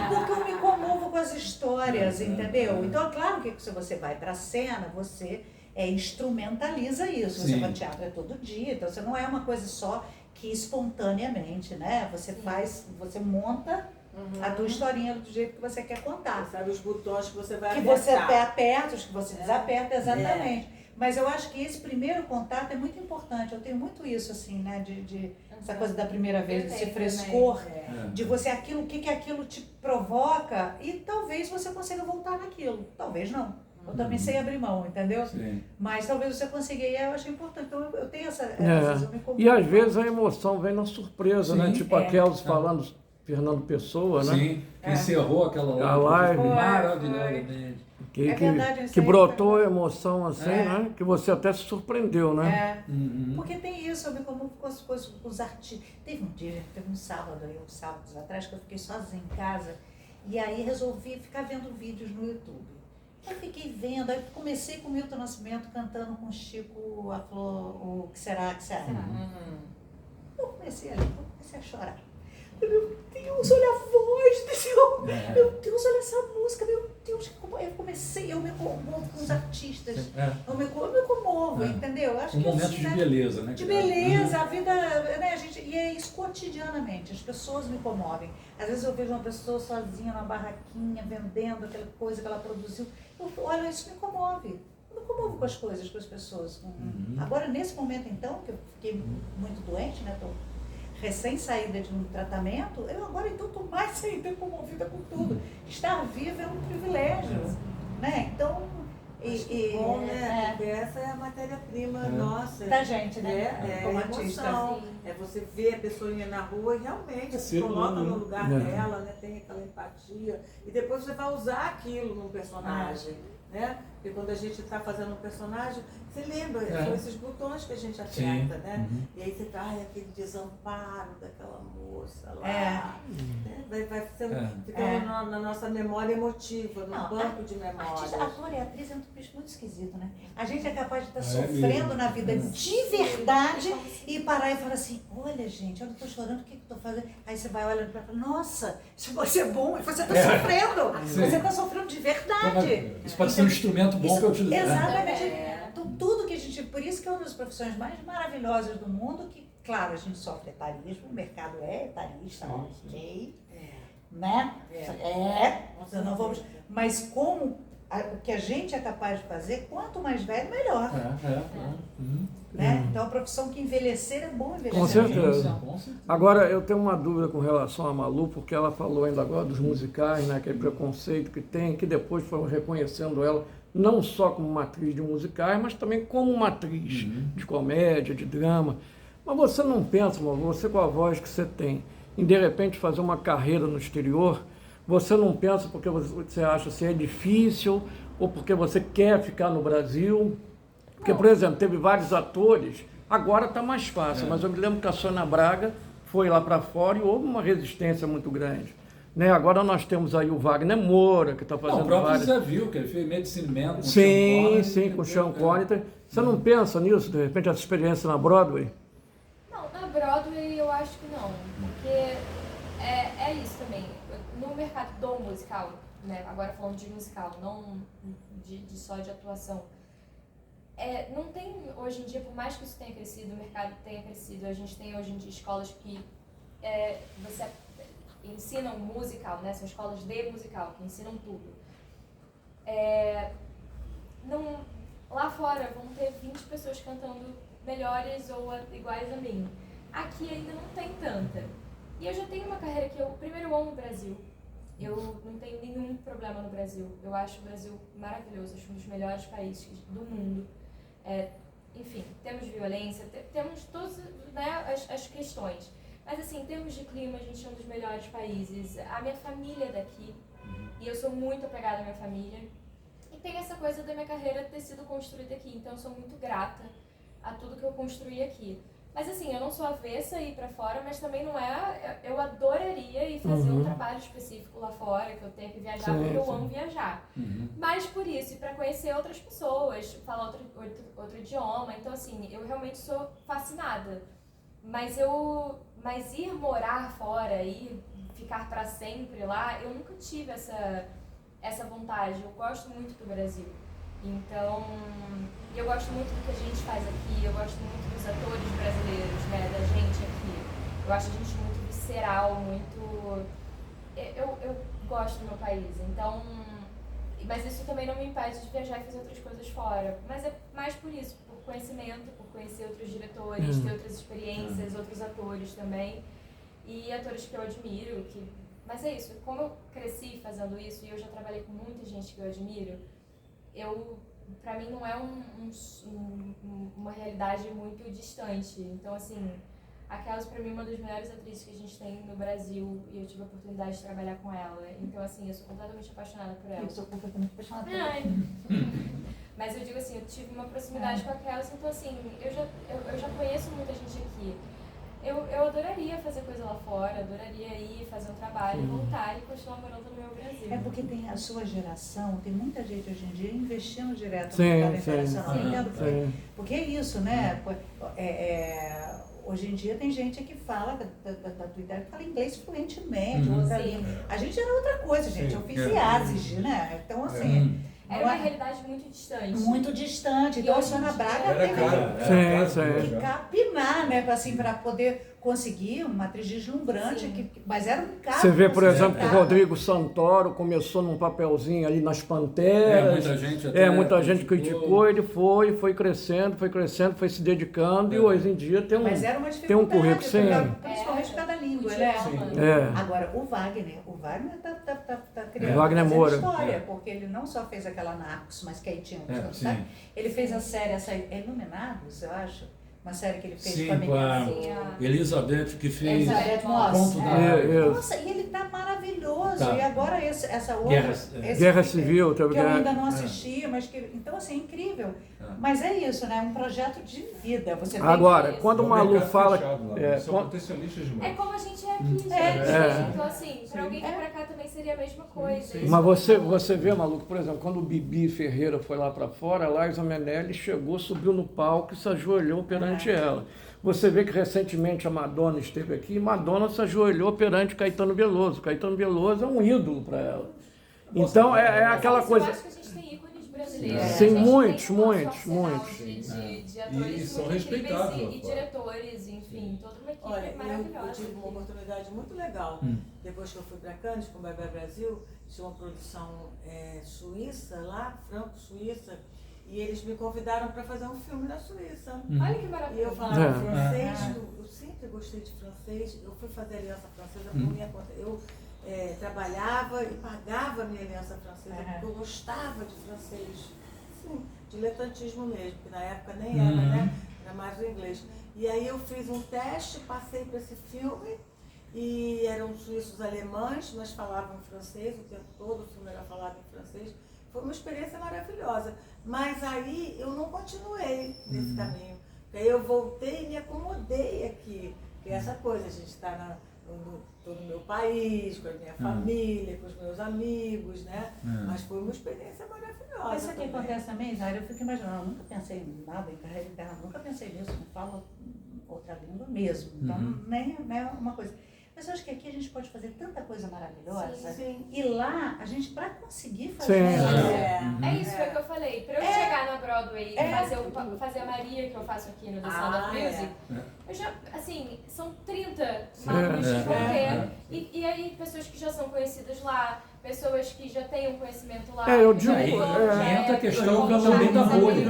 Porque eu me comovo com as histórias, entendeu? Então, é claro que se você vai para a cena, você instrumentaliza isso. Você vai ao teatro todo dia, então você não é uma coisa só que espontaneamente, né? Você monta a tua historinha do jeito que você quer contar. Você sabe os botões que você vai que apertar. você aperta, os que você desaperta, exatamente. Mas eu acho que esse primeiro contato é muito importante. Eu tenho muito isso, assim, né? Essa coisa da primeira vez, desse frescor, de você, o que aquilo te provoca, e talvez você consiga voltar naquilo. Talvez não. Eu também sei abrir mão, entendeu? Mas talvez você consiga, e eu acho importante. Então eu tenho essa eu me comovo. E às vezes a emoção vem na surpresa, né? Tipo a Kelsey falando, Fernando Pessoa, né? Sim, que encerrou aquela live maravilhosamente. Que brotou a emoção assim, né? Que você até se surpreendeu, né? Porque tem isso, eu me comovo com as coisas, com os artistas. Teve um sábado, uns sábados atrás, que eu fiquei sozinha em casa, e aí resolvi ficar vendo vídeos no YouTube. Eu fiquei vendo, aí comecei com o Milton Nascimento cantando com o Chico, a Flor, o Que Será, Que Será. Eu comecei a chorar. Meu Deus, olha a voz desse homem. Meu Deus, olha essa música. Meu Deus, eu me comovo com os artistas. Eu me comovo, entendeu? Eu acho que momento de beleza, né? De beleza, a vida, né, e é isso cotidianamente. As pessoas me comovem. Às vezes eu vejo uma pessoa sozinha numa barraquinha, vendendo aquela coisa que ela produziu. Olha, isso me comove. Eu me comovo com as coisas, com as pessoas. Agora, nesse momento, então, que eu fiquei muito doente, né? Tô recém-saída de um tratamento, eu agora então estou mais ainda comovida com tudo. Estar viva é um privilégio, né? Então, bom, né? Porque essa é a matéria-prima nossa. Da gente, né? Como emoção. É você ver a pessoinha na rua e realmente se coloca no lugar dela, né? Tem aquela empatia. E depois você vai usar aquilo num personagem, né? Porque quando a gente está fazendo um personagem, você lembra, são esses botões que a gente aperta, né? E aí você tá, aquele desamparo daquela moça lá. Né? Vai ficando na nossa memória emotiva, no banco de memórias. Ator e atriz é um bicho muito esquisito, né? A gente é capaz de estar sofrendo na vida de verdade e parar e falar assim, olha gente, eu estou chorando, o que eu estou fazendo? Aí você vai olhando para ela, nossa, isso pode ser bom, você está sofrendo, você está sofrendo de verdade. Isso pode ser um instrumento bom para utilizar. Exatamente. Então, tudo que a gente... Por isso que é uma das profissões mais maravilhosas do mundo, que, claro, a gente sofre etarismo, o mercado é etarista, ok, né? Não vamos... Mas como o que a gente é capaz de fazer, quanto mais velho, melhor. Né? Uhum. Então, a profissão que envelhecer é bom envelhecer. Com certeza. Com certeza. Agora, eu tenho uma dúvida com relação a Malu, porque ela falou ainda agora dos musicais, né, aquele preconceito que tem, que depois foram reconhecendo ela não só como uma atriz de musicais, mas também como uma atriz de comédia, de drama. Mas você não pensa, Malu, você com a voz que você tem, em de repente fazer uma carreira no exterior, você não pensa porque você acha se é difícil ou porque você quer ficar no Brasil? Porque, por exemplo, teve vários atores, agora está mais fácil, mas eu me lembro que a Sônia Braga foi lá para fora e houve uma resistência muito grande. Né? Agora nós temos aí o Wagner Moura, que está fazendo O próprio várias... Zé viu, que ele fez Medicine Man com Sim, com o Sean Connery. Você não pensa nisso, de repente, essa experiência na Broadway? Não, na Broadway eu acho que não, porque é isso também. No mercado do musical, né, agora falando de musical, não só de atuação, não tem hoje em dia, por mais que isso tenha crescido, o mercado tenha crescido, a gente tem hoje em dia escolas que você ensinam musical, né, são escolas de musical, que ensinam tudo. Lá fora vão ter 20 pessoas cantando melhores ou iguais a mim. Aqui ainda não tem tanta. E eu já tenho uma carreira que primeiro eu amo o Brasil. Eu não tenho nenhum problema no Brasil. Eu acho o Brasil maravilhoso, acho um dos melhores países do mundo. Enfim, temos violência, temos todas, né, as questões. Mas assim, em termos de clima, a gente é um dos melhores países. A minha família é daqui, e eu sou muito apegada à minha família. E tem essa coisa da minha carreira ter sido construída aqui, então eu sou muito grata a tudo que eu construí aqui. Mas assim, eu não sou avessa a ir pra fora, mas também não eu adoraria ir fazer um trabalho específico lá fora, que eu tenho que viajar, porque eu amo viajar. Mas por isso, e pra conhecer outras pessoas, falar outro idioma, então assim, eu realmente sou fascinada. Mas ir morar fora, ir ficar pra sempre lá, eu nunca tive essa vontade. Eu gosto muito do Brasil. Então, eu gosto muito do que a gente faz aqui, eu gosto muito dos atores brasileiros, né, da gente aqui. Eu acho a gente muito visceral, muito... Eu gosto do meu país, então... Mas isso também não me impede de viajar e fazer outras coisas fora. Mas é mais por isso, por conhecimento, por conhecer outros diretores, ter outras experiências, outros atores também. E atores que eu admiro, Mas é isso, como eu cresci fazendo isso e eu já trabalhei com muita gente que eu admiro, pra mim não é uma realidade muito distante. Então, assim, a Kelzy pra mim é uma das melhores atrizes que a gente tem no Brasil e eu tive a oportunidade de trabalhar com ela. Então, assim, eu sou completamente apaixonada por ela. Eu sou completamente apaixonada por ela. Mas eu digo assim, eu tive uma proximidade com a Kelzy, então assim, eu já conheço muita gente aqui. Eu adoraria fazer coisa lá fora, adoraria ir fazer um trabalho, voltar e continuar morando no meu Brasil. É porque tem a sua geração, tem muita gente hoje em dia investindo direto Sim, no mercado sim, internacional. sim, Entendo sim. porque é isso, né? Hoje em dia tem gente que fala da tua idade, que fala inglês fluentemente, outra língua. A gente era outra coisa, gente. Eu fiz IASIS, né? Então, assim... Era uma realidade muito distante. Muito distante. Então, a Sônia Braga teve que capinar, né? Assim, para poder conseguir uma atriz deslumbrante, mas era um caso. Você vê, por exemplo, que o Rodrigo Santoro começou num papelzinho ali nas Panteras. Muita gente criticou, ele foi crescendo, foi se dedicando e hoje em dia tem um currículo sem. Principalmente por causa da língua, né? Agora, o Wagner tá criando Wagner Moura. história, porque ele não só fez aquela Narcos, mas que aí tinha sabe? Ele fez a série, Iluminados, eu acho. Uma série que ele fez com a meninazinha. Elizabeth, que fez Elizabeth Moss. Ponto da... Nossa, e ele tá maravilhoso. E agora essa outra... Guerra Civil. Que eu ainda não assisti, mas que... Então, assim, é incrível. Mas é isso, né? Um projeto de vida. Você tem agora, quando o Malu fala... São protecionistas demais. É como a gente é aqui, gente. Então, assim, pra alguém vir pra cá também seria a mesma coisa. Mas você vê, Malu, por exemplo, quando o Bibi Ferreira foi lá pra fora, a Liza Minnelli chegou, subiu no palco e se ajoelhou perante ela. Você vê que recentemente a Madonna esteve aqui e Madonna se ajoelhou perante Caetano Veloso. Caetano Veloso é um ídolo para ela. Então é aquela coisa... Eu acho que a gente tem ícones brasileiro. Sim, A gente muitos, tem um nosso muitos, arsenal muitos. de atores E são muito incríveis respeitados, e diretores, enfim, toda uma equipe Olha, eu maravilhosa. tive uma oportunidade muito legal. Depois que eu fui para Cannes com o Bebê Brasil, tinha uma produção suíça lá, franco-suíça, e eles me convidaram para fazer um filme na Suíça. Olha que E eu maravilha. falava francês, eu sempre gostei de francês, eu fui fazer aliança francesa por minha conta. Eu trabalhava e pagava a minha aliança francesa, porque eu gostava de francês. Sim, diletantismo mesmo, que na época nem era, né? Era mais o inglês. E aí eu fiz um teste, passei para esse filme, e eram suíços alemães, mas falavam francês o tempo todo, o filme era falado em francês. Foi uma experiência maravilhosa. Mas aí eu não continuei nesse caminho. Porque aí eu voltei e me acomodei aqui. Que é essa coisa, a gente está no meu país, com a minha família, com os meus amigos, né? Mas foi uma experiência maravilhosa. Mas isso que também. acontece também, Zaira, eu fico imaginando, eu nunca pensei em nada em carreira interna, nunca pensei nisso, não falo outra língua mesmo. Então, nem é uma coisa. Mas eu acho que aqui a gente pode fazer tanta coisa maravilhosa. Sim. E lá, a gente, para conseguir fazer É isso que eu falei. Para eu chegar na Broadway e fazer a Maria que eu faço aqui no The Sound of Music, eu já, assim, são 30 malucos que vão ter. E aí, pessoas que já são conhecidas lá, pessoas que já têm um conhecimento lá. Eu digo, entra a questão também da bolha.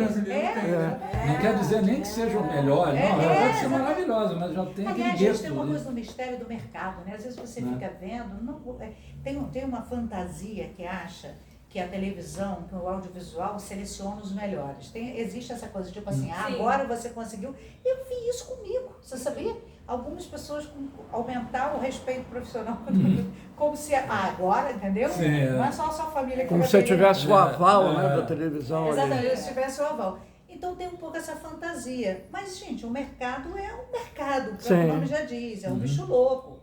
Não quer dizer nem que seja o melhor, não, ela pode ser maravilhosa, mas já tem aquele Aliás, gente, gueto tem uma ali. coisa no mistério do mercado, né? Às vezes você fica vendo, tem uma fantasia que acha que a televisão, que o audiovisual seleciona os melhores. Existe essa coisa, tipo assim, agora você conseguiu. Eu vi isso comigo, você sabia? Algumas pessoas aumentar o respeito profissional como se agora, entendeu? Sim, não é só a sua família que Como vai se ver. tivesse o aval da televisão ali. Exatamente, se tivesse o aval. Então tem um pouco essa fantasia. Mas, gente, o mercado é um mercado, como o nome já diz, é um bicho louco.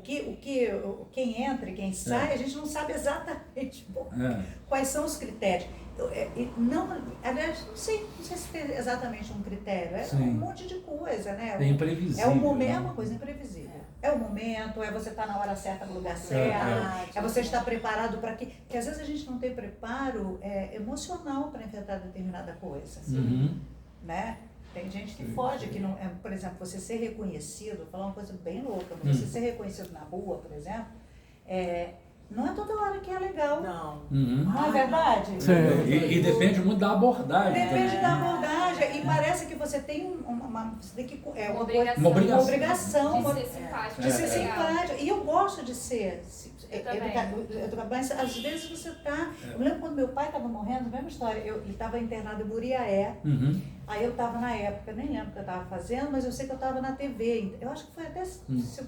Quem entra e quem sai, a gente não sabe exatamente quais são os critérios. Aliás, não sei se tem exatamente um critério, é um monte de coisa, né? É imprevisível. É um momento, é uma coisa imprevisível. É o momento, é você estar na hora certa, no lugar certo, é você estar preparado para quê? Porque às vezes a gente não tem preparo emocional para enfrentar determinada coisa, né? Tem gente que foge, que não, por exemplo, você ser reconhecido, vou falar uma coisa bem louca, mas você ser reconhecido na rua, por exemplo, não é toda hora que é legal. Não é verdade? E depende muito da abordagem. Depende da abordagem. E parece que você tem uma obrigação de ser simpático. De ser simpático. E eu gosto de ser educado, mas às vezes você está. Eu lembro quando meu pai estava morrendo, mesma história. Ele estava internado em Muriaé. Aí eu estava na época, nem lembro o que eu estava fazendo, mas eu sei que eu estava na TV. Eu acho que foi até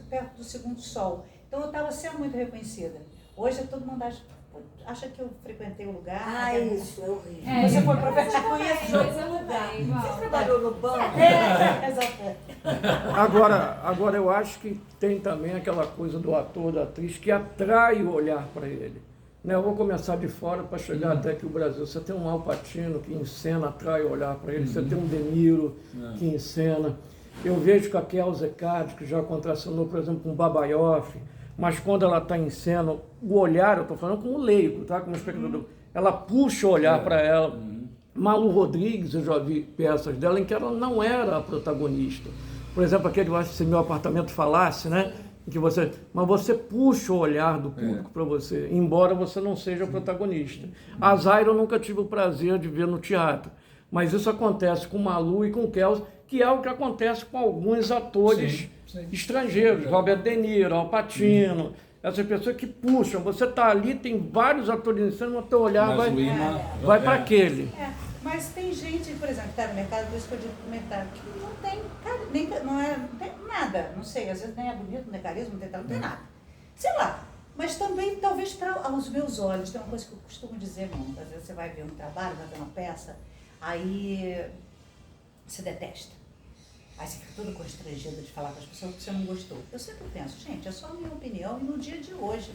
perto do Segundo Sol. Então eu estava sendo muito reconhecida. Hoje todo mundo acha que eu frequentei o lugar. Isso é horrível. Você foi professor? Eu conheço de outro lugar. Você trabalhou no banco? Exato. Agora eu acho que tem também aquela coisa do ator, da atriz, que atrai o olhar para ele. Né? Eu vou começar de fora para chegar até aqui o Brasil. Você tem um Al Pacino que encena, atrai o olhar para ele. Você tem um De Niro que encena. Eu vejo que a Kel Zecard, que já contracenou, por exemplo, com Babaioff, mas quando ela está em cena, o olhar, eu estou falando como leigo, tá? Como espectador, ela puxa o olhar para ela. Malu Rodrigues, eu já vi peças dela em que ela não era a protagonista. Por exemplo, aquele Se Meu Apartamento Falasse, né? Mas você puxa o olhar do público para você, embora você não seja o protagonista. A Zaira eu nunca tive o prazer de ver no teatro, mas isso acontece com Malu e com Kelsey, que é o que acontece com alguns atores estrangeiros, Robert De Niro, Al Pacino, essas pessoas que puxam. Você está ali, tem vários atores em cena, mas o teu olhar vai para aquele. Mas tem gente, por exemplo, que está no mercado, por isso que eu digo no mercado, que não tem nada, não sei, às vezes nem é bonito, não tem carisma, não tem nada. Sei lá. Mas também, talvez, aos meus olhos, tem uma coisa que eu costumo dizer muito. Às vezes você vai ver um trabalho, vai ver uma peça, aí você detesta. Aí você fica todo constrangido de falar com as pessoas que você não gostou. Eu sempre penso, gente, é só a minha opinião e no dia de hoje.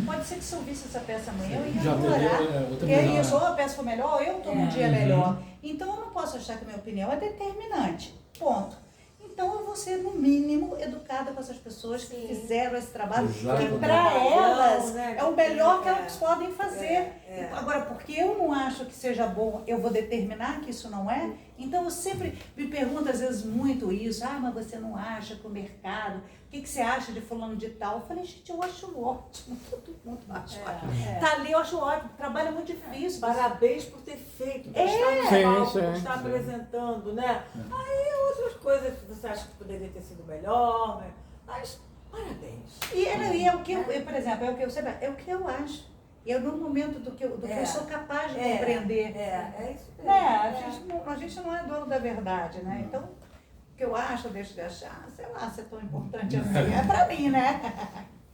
Pode ser que se eu visse essa peça amanhã, eu ia adorar. Porque é isso, ou a peça for melhor, ou eu estou num dia melhor. Então eu não posso achar que a minha opinião é determinante. Ponto. Então eu vou ser, no mínimo, educada com essas pessoas que fizeram esse trabalho, que para elas é o melhor que elas podem fazer. Agora, porque eu não acho que seja bom, eu vou determinar que isso não é. Então, eu sempre me pergunto, às vezes, muito isso. Mas você não acha que o mercado... O que você acha de fulano de tal? Eu falei, gente, eu acho ótimo. Todo mundo acha ótimo. Tá ali, eu acho ótimo. O trabalho é muito difícil. Parabéns por ter feito, por estar no palco, por estar apresentando, né? Aí outras coisas que você acha que poderia ter sido melhor, né? Mas parabéns. E é o que eu, por exemplo, é o que eu sempre, é o que eu acho. Eu no momento do que eu sou capaz de compreender. É isso mesmo. A gente não é dono da verdade, né? Então, o que eu acho, eu deixo de achar, sei lá, se é tão importante assim. É pra mim, né?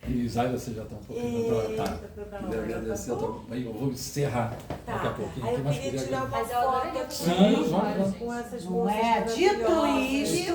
E Zaida, você já está um pouquinho... Queria agradecer. Eu vou encerrar daqui a pouquinho. Aí eu queria tirar uma foto vamos. com essas Não moças é? Dito Dito isso,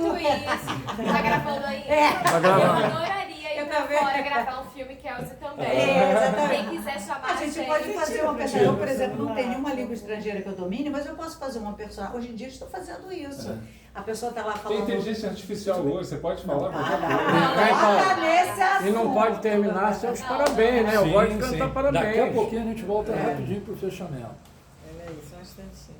tá gravando aí? Tá Eu gravando. adoraria ir pra fora gravar um filme, Kelsey também. Exatamente. Quem quiser chamar A gente pode fazer uma personagem. Eu, por exemplo, não tenho nenhuma língua estrangeira que eu domine, mas eu posso fazer uma personagem. Hoje em dia estou fazendo isso. A pessoa está lá falando... Tem inteligência artificial hoje, você pode falar qualquer Nesse E não pode terminar sem os parabéns, né? Eu gosto de cantar parabéns. Daqui a pouquinho a gente volta rapidinho para o fechamento. Olha isso, um instantinho.